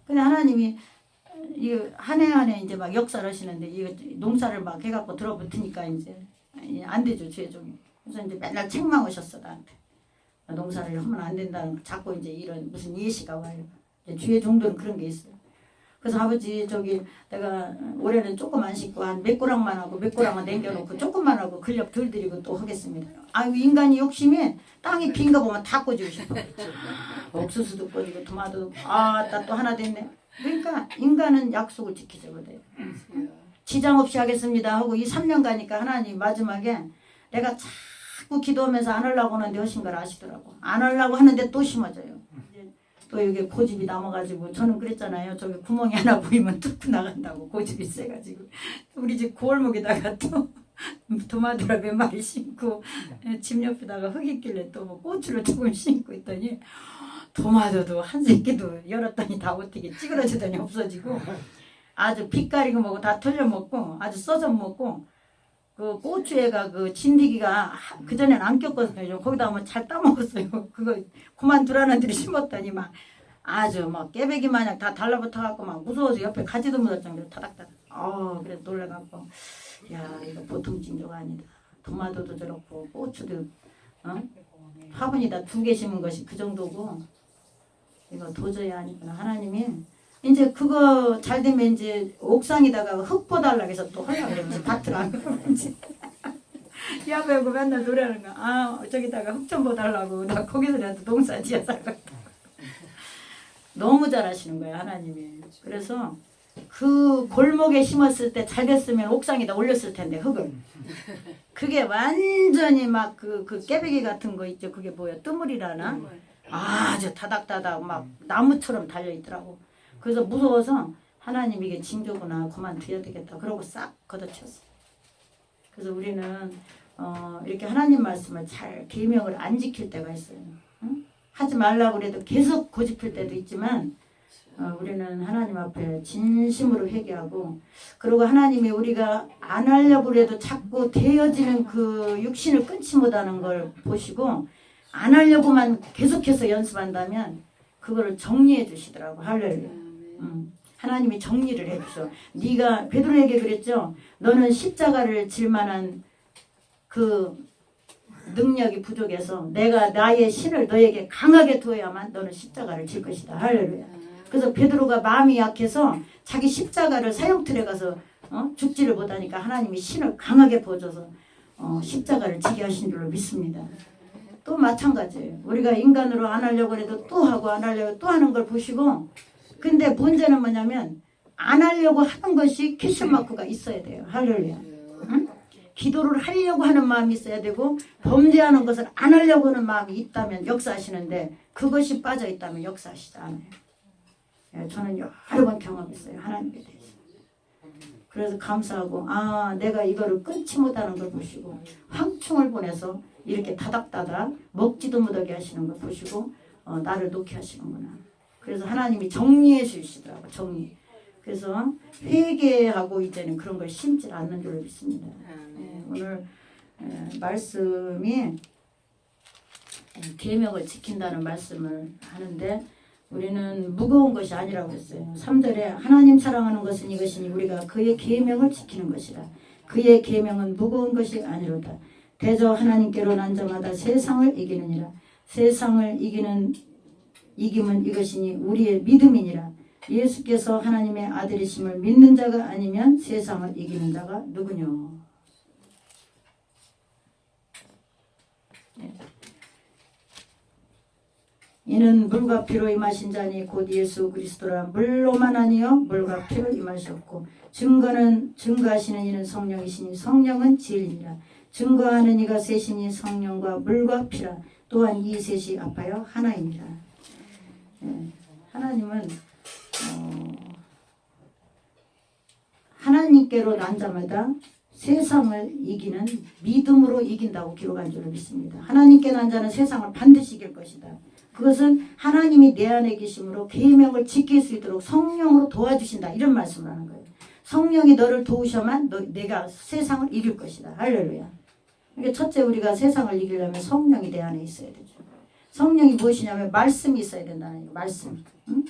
근데 하나님이 이 한 해 한 해 이제 막 역사를 하시는데 이 농사를 막 해갖고 들어붙으니까 이제 안 되죠 죄종이. 그래서 이제 맨날 책망 오셨어 나한테. 농사를 하면 안 된다는 거 자꾸 이제 이런 무슨 예시가 와요. 주의 종들은 그런 게 있어요. 그래서 아버지 내가 올해는 조금 안 심고 한 몇 고랑만 하고 몇 고랑만 남겨놓고 조금만 하고 근력 덜 들이고 또 하겠습니다. 인간이 욕심이 땅이 빈 거 보면 다 꽂고 싶어. 옥수수도 꽂고 토마토도 나 또 하나 됐네. 그러니까 인간은 약속을 지키죠. 지장 없이 하겠습니다 하고 이 3년 가니까 하나님 마지막에 내가 자꾸 기도하면서 안 하려고 하는데 하신 걸 아시더라고. 안 하려고 하는데 또 심어져요. 또 여기 고집이 남아가지고 저는 그랬잖아요. 저기 구멍이 하나 보이면 뚫고 나간다고 고집이 세가지고 우리 집 골목에다가 또 토마토를 몇 마리 심고 집 옆에다가 흙 있길래 또 뭐 고추를 조금 심고 있더니 토마토도 한 새끼도 열었더니 다 어떻게 찌그러지더니 없어지고 아주 빛 가리고 먹고 다 털려 먹고 아주 써서 먹고 그 고추에가 그 진드기가 그전엔 안 꼈거든요. 거기다 한번 잘 따먹었어요. 그거 그만두라는 들이 심었더니 막 아주 막 깨배기 마냥 다 달라붙어갖고 막 무서워서 옆에 가지도 못할 정도로 타닥타닥. 그래서 놀래갖고 야 이거 보통 징조가 아니다. 토마토도 저렇고 고추도 화분이 다 2개 심은 것이 그 정도고 이거 도저히 아니구나. 하나님이 이제 그거 잘 되면 이제 옥상에다가 흙 보달라고 해서 또 하려고 그러지. 밭을 안 그러지. 야배고 맨날 노래하는 거. 저기다가 흙 좀 보달라고. 나 거기서라도 농사 지어서 너무 잘하시는 거예요 하나님이. 그래서 그 골목에 심었을 때 잘 됐으면 옥상에다 올렸을 텐데 흙을. 그게 완전히 막 그 깨배기 같은 거 있죠. 그게 뭐야 뜨물이라나? 아주 다닥다닥 막 나무처럼 달려있더라고. 그래서 무서워서 하나님 이게 징조구나 그만둬야 되겠다 그러고 싹 걷어쳤어. 그래서 우리는 이렇게 하나님 말씀을 잘 계명을 안 지킬 때가 있어요. 응? 하지 말라고 그래도 계속 고집할 때도 있지만 우리는 하나님 앞에 진심으로 회개하고 그리고 하나님이 우리가 안 하려고 그래도 자꾸 되어지는 그 육신을 끊지 못하는 걸 보시고 안 하려고만 계속해서 연습한다면 그거를 정리해 주시더라고. 할렐루야. 하나님이 정리를 해주셔. 네가 베드로에게 그랬죠. 너는 십자가를 질 만한 그 능력이 부족해서 내가 나의 신을 너에게 강하게 두어야만 너는 십자가를 질 것이다. 할렐루야. 그래서 베드로가 마음이 약해서 자기 십자가를 사형틀에 가서 죽지를 못하니까 하나님이 신을 강하게 부어줘서 십자가를 지게 하신 줄로 믿습니다. 또 마찬가지예요. 우리가 인간으로 안 하려고 해도 또 하고 안 하려고 또 하는 걸 보시고, 근데 문제는 뭐냐면 안 하려고 하는 것이 퀘스천 마크가 있어야 돼요. 할렐루야. 응? 기도를 하려고 하는 마음이 있어야 되고 범죄하는 것을 안 하려고 하는 마음이 있다면 역사하시는데 그것이 빠져 있다면 역사하시지 않아요. 예, 저는 여러 번 경험했어요. 하나님에 대해서. 그래서 감사하고 내가 이거를 끊지 못하는 걸 보시고 황충을 보내서 이렇게 다닥다닥 먹지도 못하게 하시는 걸 보시고 나를 놓게 하시는구나. 그래서 하나님이 정리해 주시더라고. 정리. 그래서 회개하고 이제는 그런 걸 심지 않는 줄로 믿습니다. 오늘 말씀이 계명을 지킨다는 말씀을 하는데 우리는 무거운 것이 아니라고 했어요. 3절에 하나님 사랑하는 것은 이것이니 우리가 그의 계명을 지키는 것이라. 그의 계명은 무거운 것이 아니로다. 대저 하나님께로 난 자마다 세상을 이기느니라. 세상을 이김은 이것이니 우리의 믿음이니라. 예수께서 하나님의 아들이심을 믿는 자가 아니면 세상을 이기는 자가 누구뇨. 이는 물과 피로 임하신 자니 곧 예수 그리스도라. 물로만 아니요 물과 피로 임하셨고 증거하시는 이는 성령이시니 성령은 진리니라. 증거하는 이가 셋이니 성령과 물과 피라. 또한 이 셋이 합하여 하나이니라. 하나님은 하나님께로 난 자마다 세상을 이기는 믿음으로 이긴다고 기록한 줄로 믿습니다. 하나님께 난 자는 세상을 반드시 이길 것이다. 그것은 하나님이 내 안에 계심으로 계명을 지킬 수 있도록 성령으로 도와주신다. 이런 말씀을 하는 거예요. 성령이 너를 도우셔만 내가 세상을 이길 것이다. 할렐루야. 그러니까 첫째 우리가 세상을 이기려면 성령이 내 안에 있어야 되죠. 성령이 무엇이냐면 말씀이 있어야 된다는 거예요. 말씀. 응?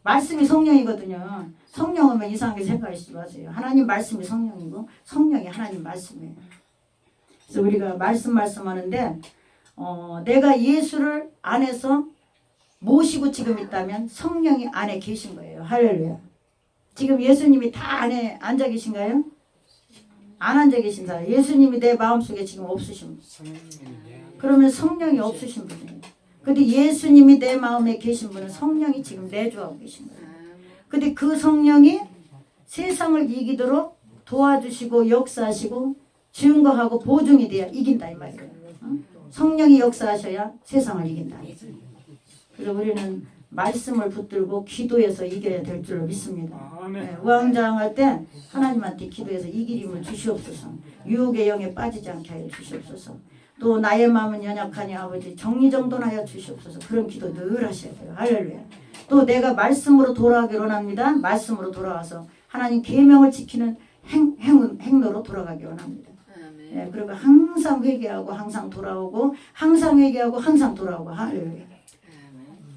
말씀이 성령이거든요. 성령 오면 이상하게 생각하시지 마세요. 하나님 말씀이 성령이고 성령이 하나님 말씀이에요. 그래서 우리가 말씀하는데 내가 예수를 안에서 모시고 지금 있다면 성령이 안에 계신 거예요. 할렐루야. 지금 예수님이 다 안에 앉아 계신가요? 안 앉아 계신다. 예수님이 내 마음속에 지금 없으신 분. 그러면 성령이 없으신 분이에요. 근데 예수님이 내 마음에 계신 분은 성령이 지금 내주하고 계신 거예요. 근데 그 성령이 세상을 이기도록 도와주시고 역사하시고 증거하고 보증이 돼야 이긴다 이 말이에요. 성령이 역사하셔야 세상을 이긴다. 그래서 우리는 말씀을 붙들고 기도해서 이겨야 될 줄로 믿습니다. 우왕좌왕할 때 하나님한테 기도해서 이길 힘을 주시옵소서. 유혹의 영에 빠지지 않게 하여 주시옵소서. 또 나의 마음은 연약하니 아버지 정리정돈하여 주시옵소서. 그런 기도 늘 하셔야 돼요. 할렐루야. 또 내가 말씀으로 돌아가기 원합니다. 말씀으로 돌아와서 하나님 계명을 지키는 행로로 돌아가기 원합니다. 예, 그리고 항상 회개하고 항상 돌아오고 항상 회개하고 항상 돌아오고. 할렐루야.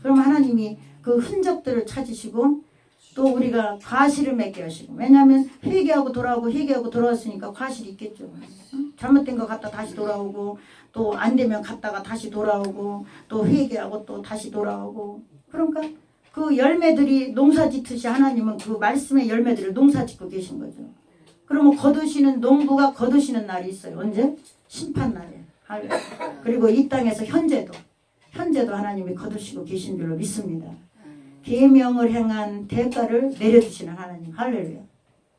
그럼 하나님이 그 흔적들을 찾으시고 또 우리가 과실을 맺게 하시고. 왜냐하면 회개하고 돌아오고 회개하고 돌아왔으니까 과실이 있겠죠. 응? 잘못된 거 갖다 다시 돌아오고 또 안 되면 갔다가 다시 돌아오고 또 회개하고 또 다시 돌아오고. 그러니까 그 열매들이 농사 짓듯이 하나님은 그 말씀의 열매들을 농사 짓고 계신 거죠. 그러면 거두시는 농부가 거두시는 날이 있어요. 언제? 심판날에. 그리고 이 땅에서 현재도 하나님이 거두시고 계신 줄로 믿습니다. 계명을 행한 대가를 내려주시는 하나님. 할렐루야.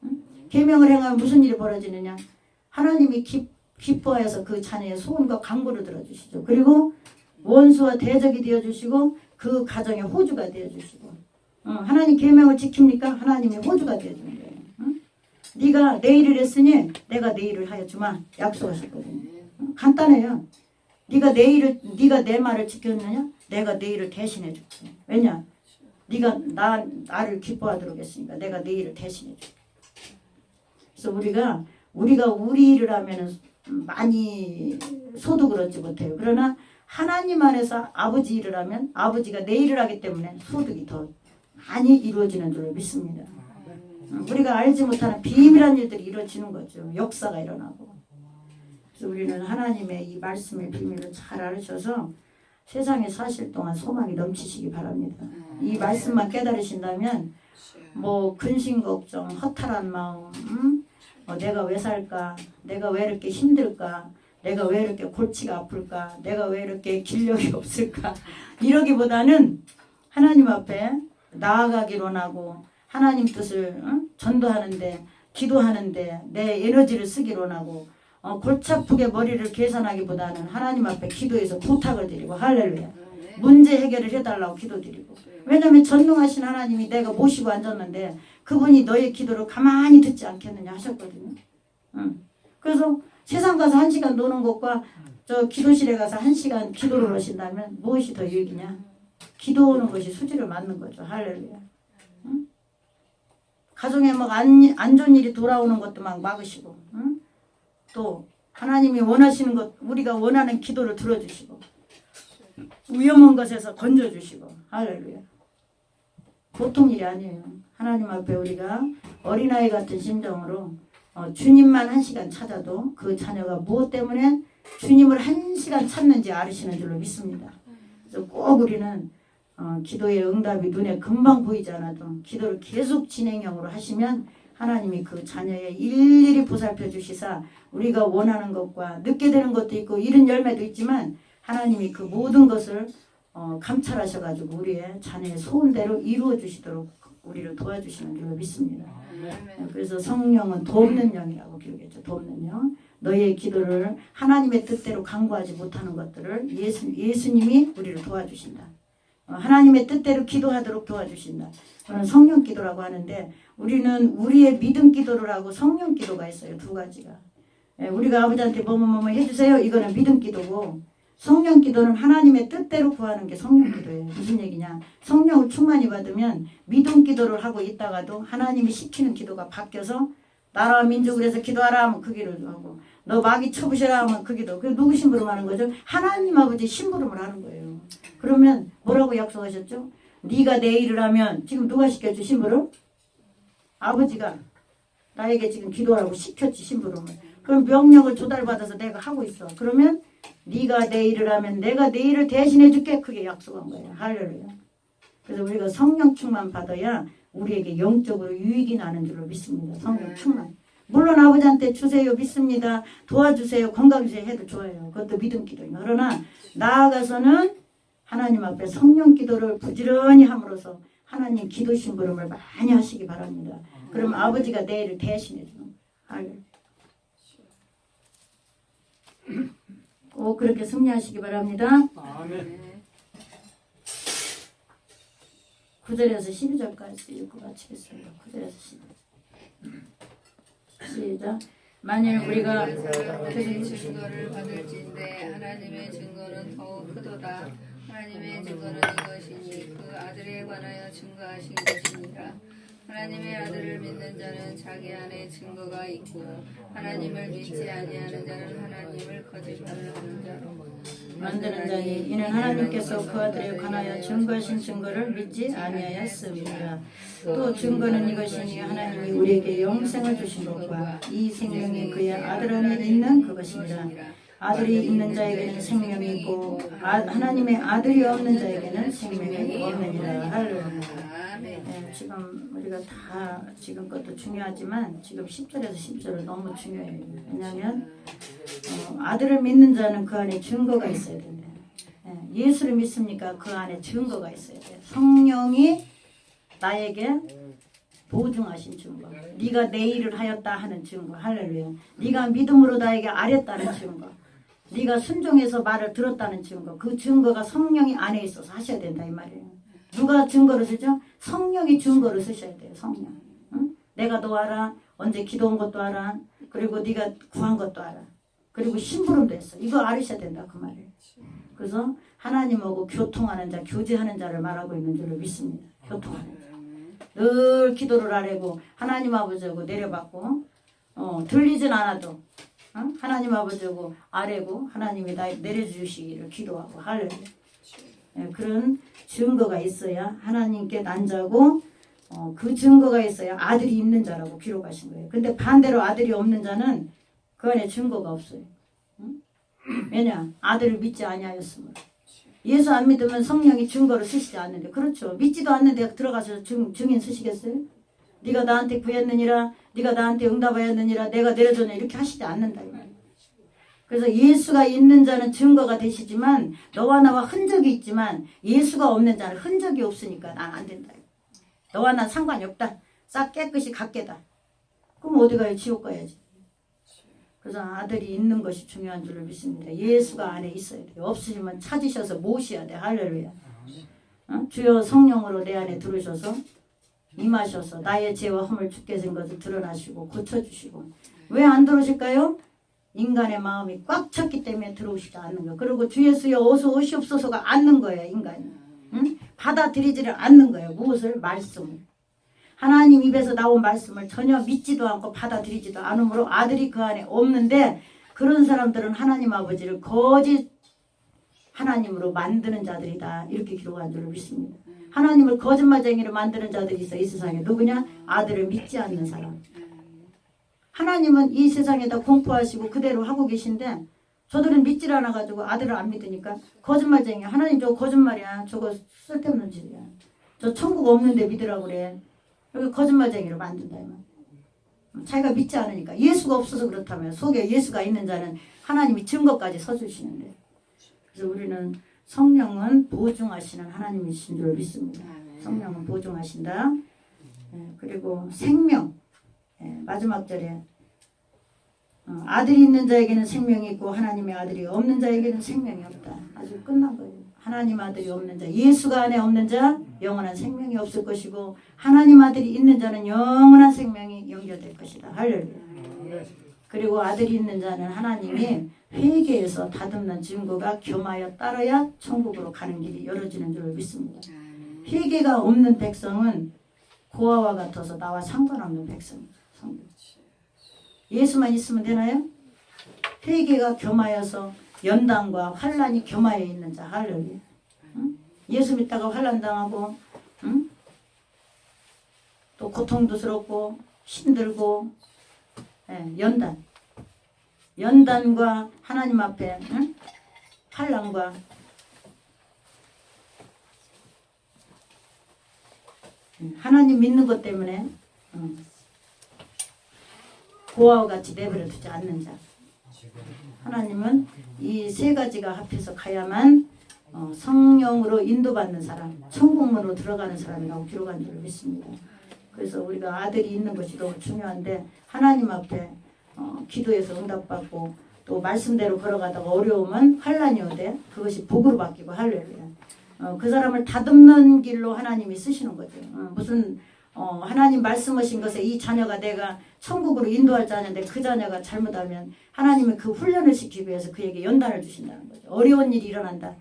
응? 계명을 행하면 무슨 일이 벌어지느냐? 하나님이 기뻐해서 그 자녀의 소원과 간구를 들어주시죠. 그리고 원수와 대적이 되어주시고 그 가정의 호주가 되어주시고. 하나님 계명을 지킵니까? 하나님이 호주가 되어주는 거예요. 응? 네가 내 일을 했으니 내가 내 일을 하여 주마 약속하셨거든요. 간단해요. 네가 내 말을 지켰느냐? 내가 내 일을 대신해 줄게. 왜냐? 네가 나를 기뻐하도록 했으니까 내가 내 일을 대신해 줄게. 그래서 우리가 우리 일을 하면은 많이 소득을 얻지 못해요. 그러나 하나님 안에서 아버지 일을 하면 아버지가 내 일을 하기 때문에 소득이 더 많이 이루어지는 줄 믿습니다. 우리가 알지 못하는 비밀한 일들이 이루어지는 거죠. 역사가 일어나고. 그래서 우리는 하나님의 이 말씀의 비밀을 잘 알으셔서 세상에 사실 동안 소망이 넘치시기 바랍니다. 이 말씀만 깨달으신다면 뭐 근심 걱정, 허탈한 마음, 내가 왜 살까? 내가 왜 이렇게 힘들까? 내가 왜 이렇게 골치가 아플까? 내가 왜 이렇게 기력이 없을까? 이러기보다는 하나님 앞에 나아가기로 원하고 하나님 뜻을 전도하는데 기도하는데 내 에너지를 쓰기로 원하고 골치 아프게 머리를 계산하기보다는 하나님 앞에 기도해서 부탁을 드리고 할렐루야. 문제 해결을 해달라고 기도드리고. 왜냐하면 전능하신 하나님이 내가 모시고 앉았는데 그분이 너의 기도를 가만히 듣지 않겠느냐 하셨거든요. 그래서 세상 가서 1시간 노는 것과 저 기도실에 가서 1시간 기도를 하신다면 무엇이 더 유익이냐? 기도하는 것이 수지를 맞는 거죠. 할렐루야. 가정에 막 안 좋은 일이 돌아오는 것도 막 막으시고, 또 하나님이 원하시는 것, 우리가 원하는 기도를 들어주시고, 위험한 것에서 건져주시고, 할렐루야. 보통 일이 아니에요. 하나님 앞에 우리가 어린아이 같은 심정으로 주님만 1시간 찾아도 그 자녀가 무엇 때문에 주님을 1시간 찾는지 알으시는 줄로 믿습니다. 그래서 꼭 우리는 기도의 응답이 눈에 금방 보이지 않아도 기도를 계속 진행형으로 하시면 하나님이 그 자녀의 일일이 보살펴 주시사 우리가 원하는 것과 늦게 되는 것도 있고 이른 열매도 있지만 하나님이 그 모든 것을 감찰하셔가지고 우리의 자녀의 소원대로 이루어 주시도록 우리를 도와주시는 줄 믿습니다. 그래서 성령은 돕는 영이라고 기록했죠. 돕는 영. 너희의 기도를 하나님의 뜻대로 간구하지 못하는 것들을 예수님이 우리를 도와주신다. 하나님의 뜻대로 기도하도록 도와주신다. 그런 성령 기도라고 하는데 우리는 우리의 믿음 기도를 하고 성령 기도가 있어요. 두 가지가. 우리가 아버지한테 뭐뭐 해주세요. 이거는 믿음 기도고 성령 기도는 하나님의 뜻대로 구하는 게 성령 기도예요. 무슨 얘기냐? 성령을 충만히 받으면 믿음 기도를 하고 있다가도 하나님이 시키는 기도가 바뀌어서 나라와 민족을 해서 기도하라 하면 그 기도를 하고 너 마귀 쳐부셔라 하면 그 기도. 그게 누구 심부름 하는 거죠? 하나님 아버지 심부름을 하는 거예요. 그러면 뭐라고 약속하셨죠? 네가 내 일을 하면 지금 누가 시켰죠? 심부름? 아버지가 나에게 지금 기도하라고 시켰지 심부름을. 그럼 명령을 조달받아서 내가 하고 있어. 그러면 네가 내 일을 하면 내가 내 일을 대신해 줄게. 그게 약속한 거예요. 할렐루야. 그래서 우리가 성령 충만 받아야 우리에게 영적으로 유익이 나는 줄로 믿습니다. 성령 충만. 물론 아버지한테 주세요 믿습니다. 도와주세요. 건강 주세요 해도 좋아요. 그것도 믿음 기도입니다. 그러나 나아가서는 하나님 앞에 성령 기도를 부지런히 함으로써 하나님 기도 심부름을 많이 하시기 바랍니다. 그럼 아버지가 내 일을 대신해 주는 거예요. 꼭 그렇게 승리하시기 바랍니다. 아멘. 9절에서 12절까지 읽고 마치겠습니다. 9절에서 12절. 시작. 만일 우리가 사람들의 증거를 받을진대 하나님의 증거는 더욱 크도다. 하나님의 증거는 이것이니 그 아들에 관하여 증거하신 것이니라. 하나님의 아들을 믿는 자는 자기 안에 증거가 있고 하나님을 믿지 아니하는 자는 하나님을 거짓말하는 자로 만드는 자니 이는 하나님께서 그 아들에 관하여 증거하신 증거를 믿지 아니하였습니다. 또 증거는 이것이니 하나님이 우리에게 영생을 주신 것과 이 생명이 그의 아들 안에 있는 그것이니라. 아들이 있는 자에게는 생명이 있고 하나님의 아들이 없는 자에게는 생명이 없느니라. 할렐루야. 지금 우리가 다 지금 것도 중요하지만 지금 10절에서 12절은 너무 중요해요. 왜냐하면 아들을 믿는 자는 그 안에 증거가 있어야 된대요. 예수를 믿습니까? 그 안에 증거가 있어야 돼요. 성령이 나에게 보증하신 증거. 네가 내 일을 하였다 하는 증거. 할렐루야. 네가 믿음으로 나에게 아랬다는 증거. 네가 순종해서 말을 들었다는 증거. 그 증거가 성령이 안에 있어서 하셔야 된다 이 말이에요. 누가 증거를 쓰죠? 성령이 증거를 쓰셔야 돼요. 성령. 응? 내가 너 알아. 언제 기도한 것도 알아. 그리고 네가 구한 것도 알아. 그리고 심부름도 했어. 이거 알으셔야 된다 그 말이에요. 그래서 하나님하고 교통하는 자, 교제하는 자를 말하고 있는 줄로 믿습니다. 교통하는 자. 늘 기도를 하려고 하나님 아버지하고 내려받고 들리진 않아도 하나님 아버지고 아래고 하나님이 나 내려주시기를 기도하고 할렐루야. 예, 그런 증거가 있어야 하나님께 난자고 그 증거가 있어야 아들이 있는 자라고 기록하신 거예요. 근데 반대로 아들이 없는 자는 그 안에 증거가 없어요. 응? 왜냐? 아들을 믿지 아니하였으므로. 예수 안 믿으면 성령이 증거를 쓰시지 않는데, 그렇죠. 믿지도 않는데 들어가서 증인 쓰시겠어요? 네가 나한테 구했느니라, 네가 나한테 응답하였느니라, 내가 내려줬느니라 이렇게 하시지 않는다. 그래서 예수가 있는 자는 증거가 되시지만 너와 나와 흔적이 있지만 예수가 없는 자는 흔적이 없으니까 난 안 된다. 너와 난 상관이 없다. 싹 깨끗이 갖게다. 그럼 어디 가요? 지옥 가야지. 그래서 아들이 있는 것이 중요한 줄을 믿습니다. 예수가 안에 있어야 돼요. 없으시면 찾으셔서 모셔야 돼. 할렐루야. 주여 성령으로 내 안에 들으셔서 임하셔서 나의 죄와 흠을 죽게 된 것을 드러나시고 고쳐주시고. 왜 안 들어오실까요? 인간의 마음이 꽉 찼기 때문에 들어오시지 않는 거예요. 그리고 주 예수여 어서 오시옵소서가 않는 거예요. 인간이. 응? 받아들이지를 않는 거예요. 무엇을? 말씀을. 하나님 입에서 나온 말씀을 전혀 믿지도 않고 받아들이지도 않으므로 아들이 그 안에 없는데, 그런 사람들은 하나님 아버지를 거짓 하나님으로 만드는 자들이다. 이렇게 기록한 줄을 믿습니다. 하나님을 거짓말쟁이로 만드는 자들이 있어. 이 세상에 누구냐? 아들을 믿지 않는 사람. 하나님은 이 세상에다 공포하시고 그대로 하고 계신데 저들은 믿질 않아가지고 아들을 안 믿으니까 거짓말쟁이야. 하나님 저거 거짓말이야. 저거 쓸데없는 짓이야. 저 천국 없는데 믿으라고 그래. 여기 거짓말쟁이로 만든다. 자기가 믿지 않으니까. 예수가 없어서 그렇다면 속에 예수가 있는 자는 하나님이 증거까지 서주시는데. 그래서 우리는 성령은 보증하시는 하나님이신 줄 믿습니다. 성령은 보증하신다. 그리고 생명. 마지막 절에 아들이 있는 자에게는 생명이 있고 하나님의 아들이 없는 자에게는 생명이 없다. 아주 끝난 거예요. 하나님 아들이 없는 자, 예수가 안에 없는 자 영원한 생명이 없을 것이고 하나님 아들이 있는 자는 영원한 생명이 연결될 것이다. 할렐루야. 그리고 아들이 있는 자는 하나님이 회개에서 다듬는 증거가 겸하여 따라야 천국으로 가는 길이 열어지는 줄 믿습니다. 회개가 없는 백성은 고아와 같아서 나와 상관없는 백성입니다. 예수만 있으면 되나요? 회개가 겸하여서 연단과 환난이 겸하여 있는 자. 할렐루야. 응? 예수 믿다가 환난 당하고 응? 또 고통도 스럽고 힘들고 연단과 하나님 앞에 응? 환난과 하나님 믿는 것 때문에 고아와 같이 내버려 두지 않는 자. 하나님은 이 세 가지가 합해서 가야만 성령으로 인도받는 사람, 천국문으로 들어가는 사람이라고 기록한 줄을 믿습니다. 그래서 우리가 아들이 있는 것이 너무 중요한데 하나님 앞에 기도해서 응답받고 또 말씀대로 걸어가다가 어려우면 환난이 오되 그것이 복으로 바뀌고 할렐루야. 그 사람을 다듬는 길로 하나님이 쓰시는 거죠. 무슨 하나님 말씀하신 것에 이 자녀가 내가 천국으로 인도할 자녀인데 그 자녀가 잘못하면 하나님은 그 훈련을 시키기 위해서 그에게 연단을 주신다는 거죠. 어려운 일이 일어난다.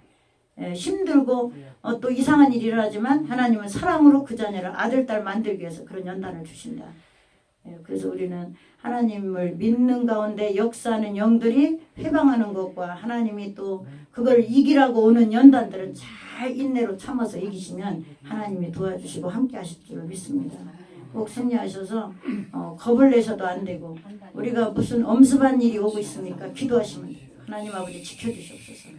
힘들고 또 이상한 일이 일어나지만 하나님은 사랑으로 그 자녀를 아들, 딸 만들기 위해서 그런 연단을 주신다. 그래서 우리는 하나님을 믿는 가운데 역사하는 영들이 회방하는 것과 하나님이 또 그걸 이기라고 오는 연단들을 잘 인내로 참아서 이기시면 하나님이 도와주시고 함께 하실 줄 믿습니다. 꼭 승리하셔서 겁을 내셔도 안 되고 우리가 무슨 엄습한 일이 오고 있으니까 기도하시면 돼요. 하나님 아버지 지켜주시옵소서.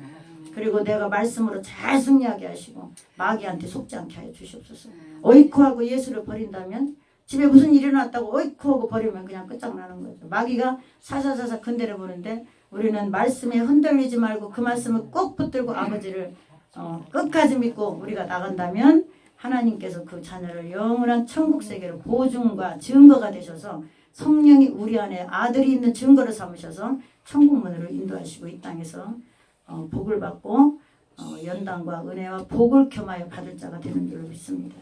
그리고 내가 말씀으로 잘 승리하게 하시고 마귀한테 속지 않게 하여 주시옵소서. 어이쿠 하고 예수를 버린다면 집에 무슨 일이 일어났다고 어이쿠 하고 버리면 그냥 끝장나는 거죠. 마귀가 사사사사 건드려 보는데 우리는 말씀에 흔들리지 말고 그 말씀을 꼭 붙들고 아버지를 끝까지 믿고 우리가 나간다면 하나님께서 그 자녀를 영원한 천국 세계로 보증과 증거가 되셔서 성령이 우리 안에 아들이 있는 증거를 삼으셔서 천국문으로 인도하시고 이 땅에서 복을 받고 연단과 은혜와 복을 겸하여 받을 자가 되는 줄로 믿습니다.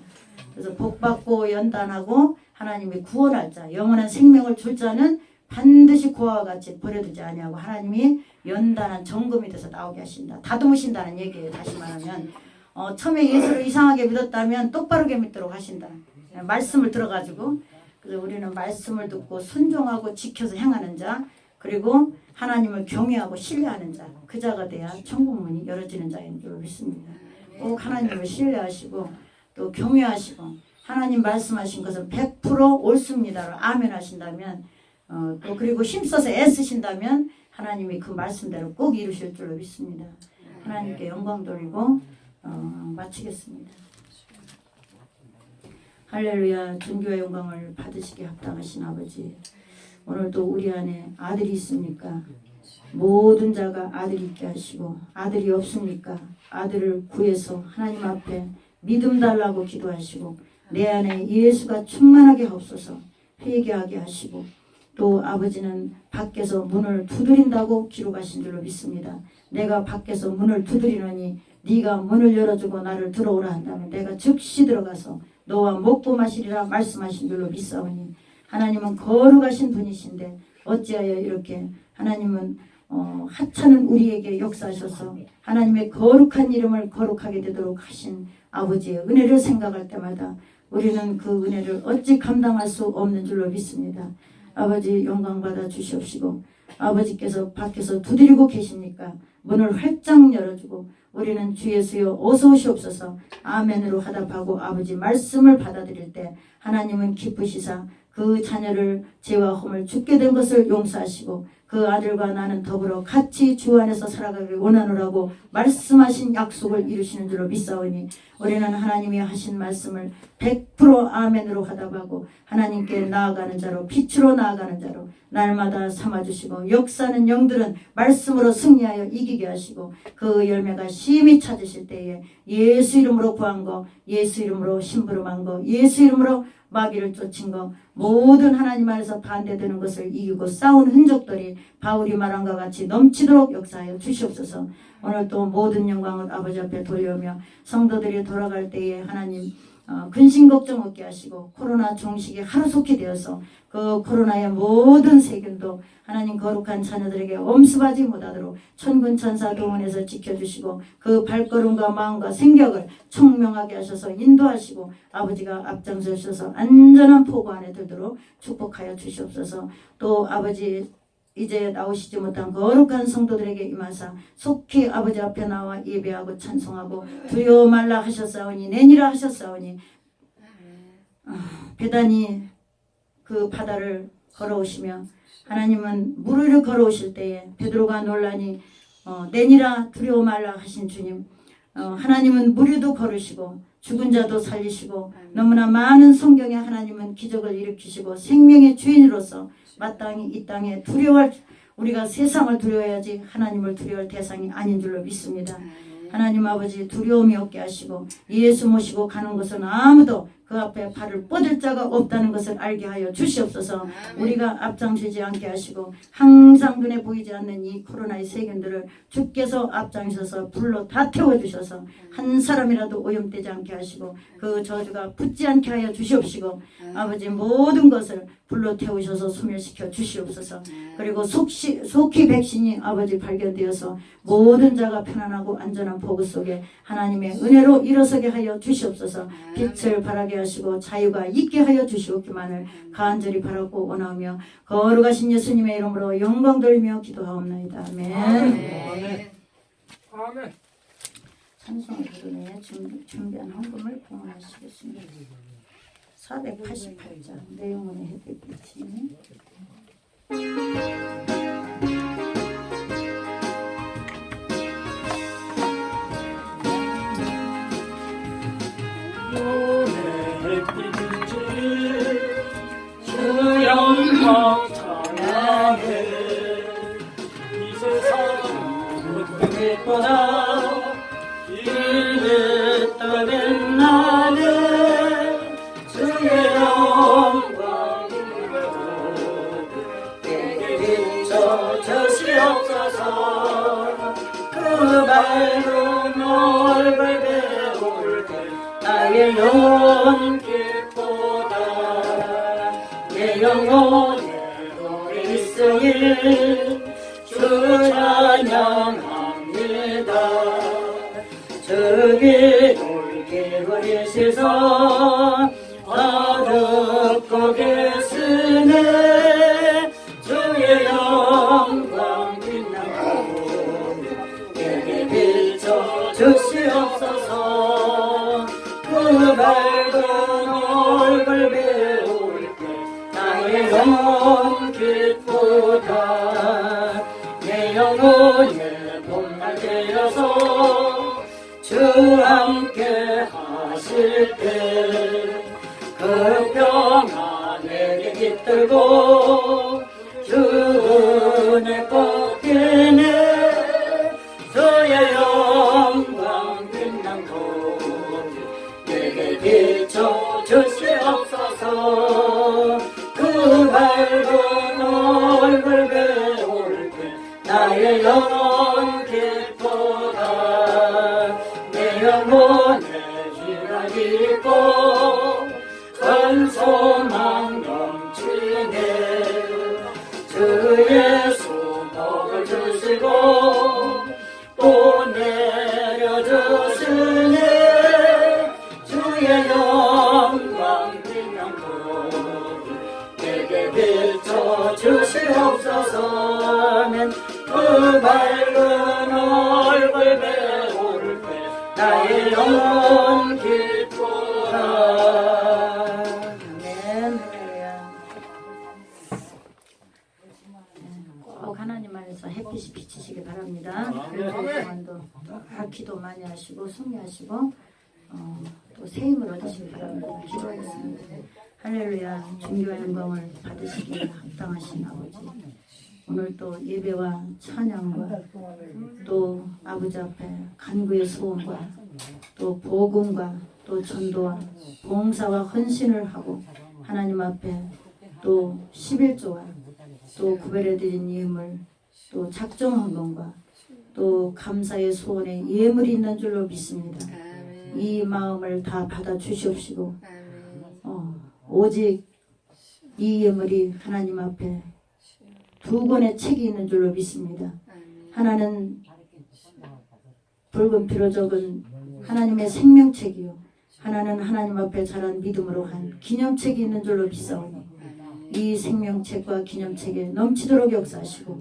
그래서 복 받고 연단하고 하나님이 구원할 자, 영원한 생명을 줄 자는 반드시 고아와 같이 버려두지 아니하고 하나님이 연단한 정금이 돼서 나오게 하신다. 다듬으신다는 얘기예요. 다시 말하면 처음에 예수를 이상하게 믿었다면 똑바르게 믿도록 하신다. 말씀을 들어가지고 그래서 우리는 말씀을 듣고 순종하고 지켜서 행하는 자, 그리고 하나님을 경외하고 신뢰하는 자, 그 자가 돼야 천국문이 열어지는 자인 줄 믿습니다. 꼭 하나님을 신뢰하시고 또 경외하시고 하나님 말씀하신 것은 100% 옳습니다로 아멘 하신다면 또 그리고 힘써서 애쓰신다면 하나님이 그 말씀대로 꼭 이루실 줄로 믿습니다. 하나님께 영광 돌리고 마치겠습니다. 할렐루야. 존귀와 영광을 받으시게 합당하신 아버지, 오늘도 우리 안에 아들이 있습니까? 모든 자가 아들이 있게 하시고 아들이 없습니까? 아들을 구해서 하나님 앞에 믿음 달라고 기도하시고 내 안에 예수가 충만하게 하옵소서 회개하게 하시고 또 아버지는 밖에서 문을 두드린다고 기록하신 줄로 믿습니다. 내가 밖에서 문을 두드리노니 네가 문을 열어주고 나를 들어오라 한다면 내가 즉시 들어가서 너와 먹고 마시리라 말씀하신 줄로 믿사오니 하나님은 거룩하신 분이신데 어찌하여 이렇게 하나님은 하찮은 우리에게 역사하셔서 하나님의 거룩한 이름을 거룩하게 되도록 하신 아버지의 은혜를 생각할 때마다 우리는 그 은혜를 어찌 감당할 수 없는 줄로 믿습니다. 아버지 영광 받아 주시옵시고 아버지께서 밖에서 두드리고 계십니까? 문을 활짝 열어주고 우리는 주 예수여 어서 오시옵소서 아멘으로 화답하고 아버지 말씀을 받아들일 때 하나님은 기쁘시사 그 자녀를 죄와 허물 죽게 된 것을 용서하시고 그 아들과 나는 더불어 같이 주 안에서 살아가길 원하노라고 말씀하신 약속을 이루시는 줄로 믿사오니 우리는 하나님이 하신 말씀을 100% 아멘으로 화답하고 하나님께 나아가는 자로 빛으로 나아가는 자로 날마다 삼아주시고 역사하는 영들은 말씀으로 승리하여 이기게 하시고 그 열매가 심히 찾으실 때에 예수 이름으로 구한 거, 예수 이름으로 심부름한 거, 예수 이름으로 마귀를 쫓은 거 모든 하나님 안에서 반대되는 것을 이기고 싸운 흔적들이 바울이 말한 것 같이 넘치도록 역사하여 주시옵소서. 오늘 또 모든 영광을 아버지 앞에 돌려오며 성도들이 돌아갈 때에 하나님 근심 걱정 없게 하시고 코로나 종식이 하루속히 되어서 그 코로나의 모든 세균도 하나님 거룩한 자녀들에게 엄습하지 못하도록 천군 천사 동원해서 지켜주시고 그 발걸음과 마음과 생각을 총명하게 하셔서 인도하시고 아버지가 앞장서셔서 안전한 포구 안에 들도록 축복하여 주시옵소서. 또 아버지 이제 나오시지 못한 거룩한 성도들에게 임하사 속히 아버지 앞에 나와 예배하고 찬송하고 두려워 말라 하셨사오니 내니라 하셨사오니 배단이 그 바다를 걸어오시며 하나님은 물 위를 걸어오실 때에 베드로가 놀라니 내니라 두려워 말라 하신 주님, 하나님은 물 위도 걸으시고 죽은 자도 살리시고 너무나 많은 성경에 하나님은 기적을 일으키시고 생명의 주인으로서 마땅히 이 땅에 두려워할 우리가 세상을 두려워해야지 하나님을 두려워할 대상이 아닌 줄로 믿습니다. 하나님 아버지 두려움이 없게 하시고 예수 모시고 가는 것은 아무도 그 앞에 발을 뻗을 자가 없다는 것을 알게 하여 주시옵소서. 우리가 앞장서지 않게 하시고 항상 눈에 보이지 않는 이 코로나의 세균들을 주께서 앞장서서 불로 다 태워주셔서 한 사람이라도 오염되지 않게 하시고 그 저주가 붙지 않게 하여 주시옵시고 아버지 모든 것을 불로 태우셔서 소멸시켜 주시옵소서. 그리고 속히 백신이 아버지 발견되어서 모든 자가 편안하고 안전한 보고 속에 하나님의 은혜로 일어서게 하여 주시옵소서. 빛을 발하게 하시고 자유가 있게 하여 주시옵기만을 간절히 바라고 원하며 거룩하신 예수님의 이름으로 영광 돌리며 기도하옵나이다. 아멘. 아멘. 찬송을 부르네 준비한 헌금을 봉헌하시겠습니다. 488장 내 영혼의 햇빛이 주 영광 찬양해 이 세상 무엇보다 이를 떠낸 나는 주의 영광으로 내게 비춰 주시옵소서. 그 발로 넓을 배울 때 나의 영혼 내 영혼에 노래 있으니 주 찬양합니다. 저기 놀게 버리시서 다 듣고 계시네 주의 영광으로 주시옵소서. 그 밝은 얼굴 배울 때 나의 영혼 기쁘다. 내 영혼의 봄날 되어서 주 함께 하실 때 그 평안 내게 깃들고 주 은혜 꺾이네. 주의 영광 빛난 곳 내게 비춰 주시옵소서. 그 밝은 얼굴 배울 때 나의 영혼 기쁘다. 내 영혼에 희락이 있고 큰 소망 넘치네. 주 예수 복을 주시고 또 내려주시네. 주의 영광 빛난 곳 내게 비춰 주시옵소서. 아멘. 그 밝은 얼굴 배울 때 나의 영혼 기쁘다. 아멘. 할렐루야. 꼭 하나님 안에서 햇빛이 비치시기 바랍니다. 그동안도 기도 많이 하시고 승리하시고 또 새 힘을 얻으시기 바랍니다. 기도하겠습니다. 할렐루야. 존귀와 영광을 받으시기에 합당하신 아버지, 오늘 또 예배와 찬양과 또 아버지 앞에 간구의 소원과 또 복음과 또 전도와 봉사와 헌신을 하고 하나님 앞에 또 11조와 또 구별해드린 예물 또 작정헌금과 또 감사의 소원에 예물이 있는 줄로 믿습니다. 이 마음을 다 받아 주시옵시고 오직 이 예물이 하나님 앞에 두 권의 책이 있는 줄로 믿습니다. 하나는 붉은 피로 적은 하나님의 생명책이요, 하나는 하나님 앞에 자란 믿음으로 한 기념책이 있는 줄로 믿사오니 이 생명책과 기념책에 넘치도록 역사하시고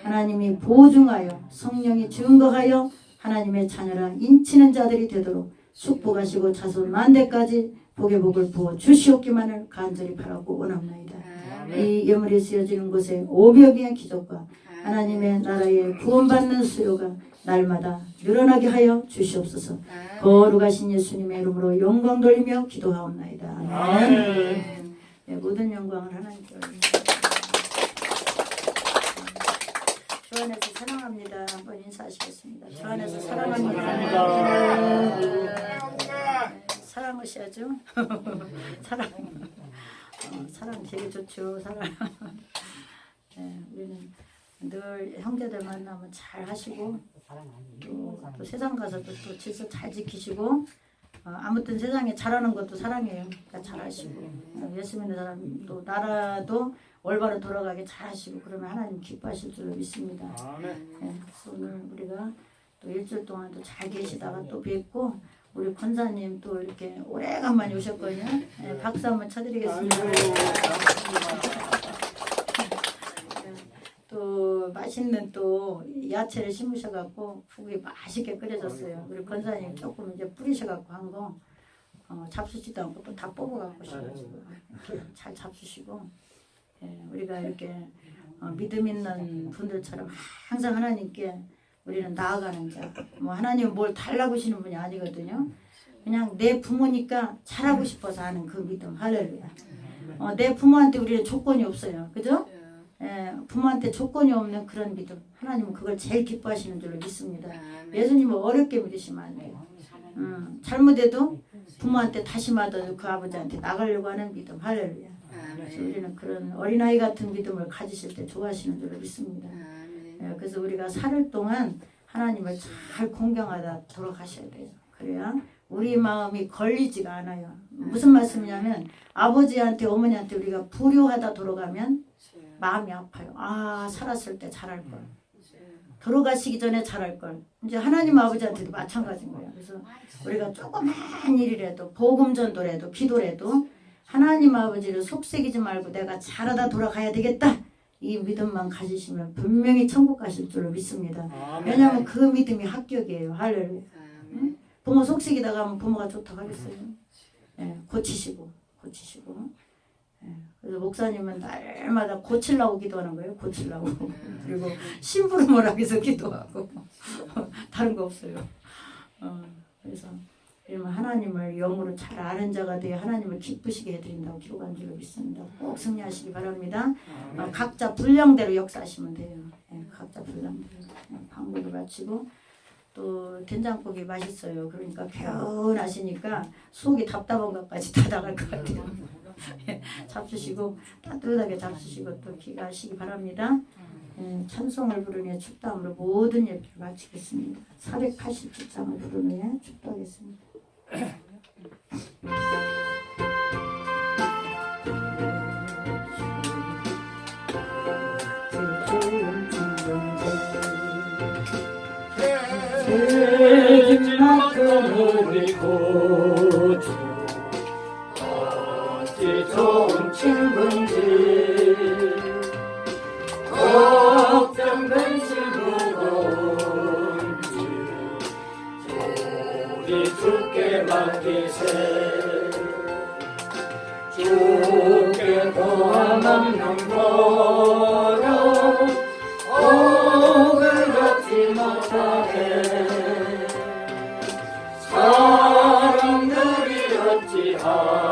하나님이 보증하여 성령이 증거하여 하나님의 자녀라 인치는 자들이 되도록 축복하시고 자손 만대까지 복의 복을 부어 주시옵기만을 간절히 바라고 원합나이다. 이 예물이 쓰여지는 곳에 오병이의 기적과 하나님의 나라의 구원받는 수요가 날마다 늘어나게 하여 주시옵소서. 거룩하신 예수님의 이름으로 영광 돌리며 기도하옵나이다. 아멘. 네, 모든 영광을 하나님께 올립니다. 주 안에서 사랑합니다. 한번 인사하시겠습니다. 주 안에서 사랑합니다. 사랑하셔야죠. 사랑. 사랑 되게 좋죠. 사랑. 네, 우리는 늘 형제들 만나면 잘 하시고 또 세상 가서도 또 질서 잘 지키시고 아무튼 세상에 잘하는 것도 사랑이에요. 그러니까 잘 하시고 예수 믿는 사람도 나라도 올바로 돌아가게 잘 하시고 그러면 하나님 기뻐하실 줄로 믿습니다. 네, 그래서 오늘 우리가 또 일주일 동안 또 잘 계시다가 또 뵙고 우리 권사님 또 이렇게 오래간만에 오셨거든요. 네, 박수 한번 쳐드리겠습니다. 또 맛있는 또 야채를 심으셔갖고 국이 맛있게 끓여졌어요. 우리 권사님 조금 이제 뿌리셔갖고 한 거 잡수지도 않고 또 다 뽑아갖고 오셔가지고 이렇게 잘 잡수시고 우리가 이렇게 믿음 있는 분들처럼 항상 하나님께 우리는 나아가는 자, 뭐 하나님은 뭘 달라고 하시는 분이 아니거든요. 그냥 내 부모니까 잘하고 싶어서 하는 그 믿음. 할렐루야. 내 부모한테 우리는 조건이 없어요. 그죠? 부모한테 조건이 없는 그런 믿음. 하나님은 그걸 제일 기뻐하시는 줄로 믿습니다. 예수님은 어렵게 믿으시면 안 돼요. 잘못해도 부모한테 다시마도 그 아버지한테 나가려고 하는 믿음. 할렐루야. 그래서 우리는 그런 어린아이 같은 믿음을 가지실 때 좋아하시는 줄로 믿습니다. 그래서 우리가 살을 동안 하나님을 잘 공경하다 돌아가셔야 돼요. 그래야 우리 마음이 걸리지가 않아요. 무슨 말씀이냐면 아버지한테 어머니한테 우리가 불효하다 돌아가면 마음이 아파요. 아, 살았을 때 잘할 걸. 돌아가시기 전에 잘할 걸. 이제 하나님 아버지한테도 마찬가지인 거예요. 그래서 우리가 조그만 일이라도 복음 전도라도 기도라도 하나님 아버지를 속색이지 말고 내가 잘하다 돌아가야 되겠다. 이 믿음만 가지시면 분명히 천국 가실 줄로 믿습니다. 왜냐하면 그 믿음이 합격이에요. 할렐루야. 응? 부모 속삭이다가 하면 부모가 좋다고 하겠어요. 예, 고치시고. 예, 그래서 목사님은 날마다 고치려고 기도하는 거예요. 고치려고. 그리고 심부름을 하기 위해서 기도하고 다른 거 없어요. 그래서 이러면 하나님을 영으로 잘 아는 자가 되어 하나님을 기쁘시게 해드린다고 기록한 줄로 믿습니다. 꼭 승리하시기 바랍니다. 각자 분량대로 역사하시면 돼요. 예, 각자 분량대로. 방문을 마치고 또 된장국이 맛있어요. 그러니까 개운하시니까 속이 답답한 것까지 다 나갈 것 같아요. 잡수시고 따뜻하게 잡수시고 또 귀가하시기 바랍니다. 찬송을 부르며 축도함으로 모든 예배를 마치겠습니다. 487장을 부르는 후에 축도하겠습니다. 죄짐만큼 우리 구주 어찌 좋은 친구인지 걱정 근심 무거운지 우리 주께 맡기세 주께 도함 없는 거로 옥을 걷지 못하네 사람들이 어찌하여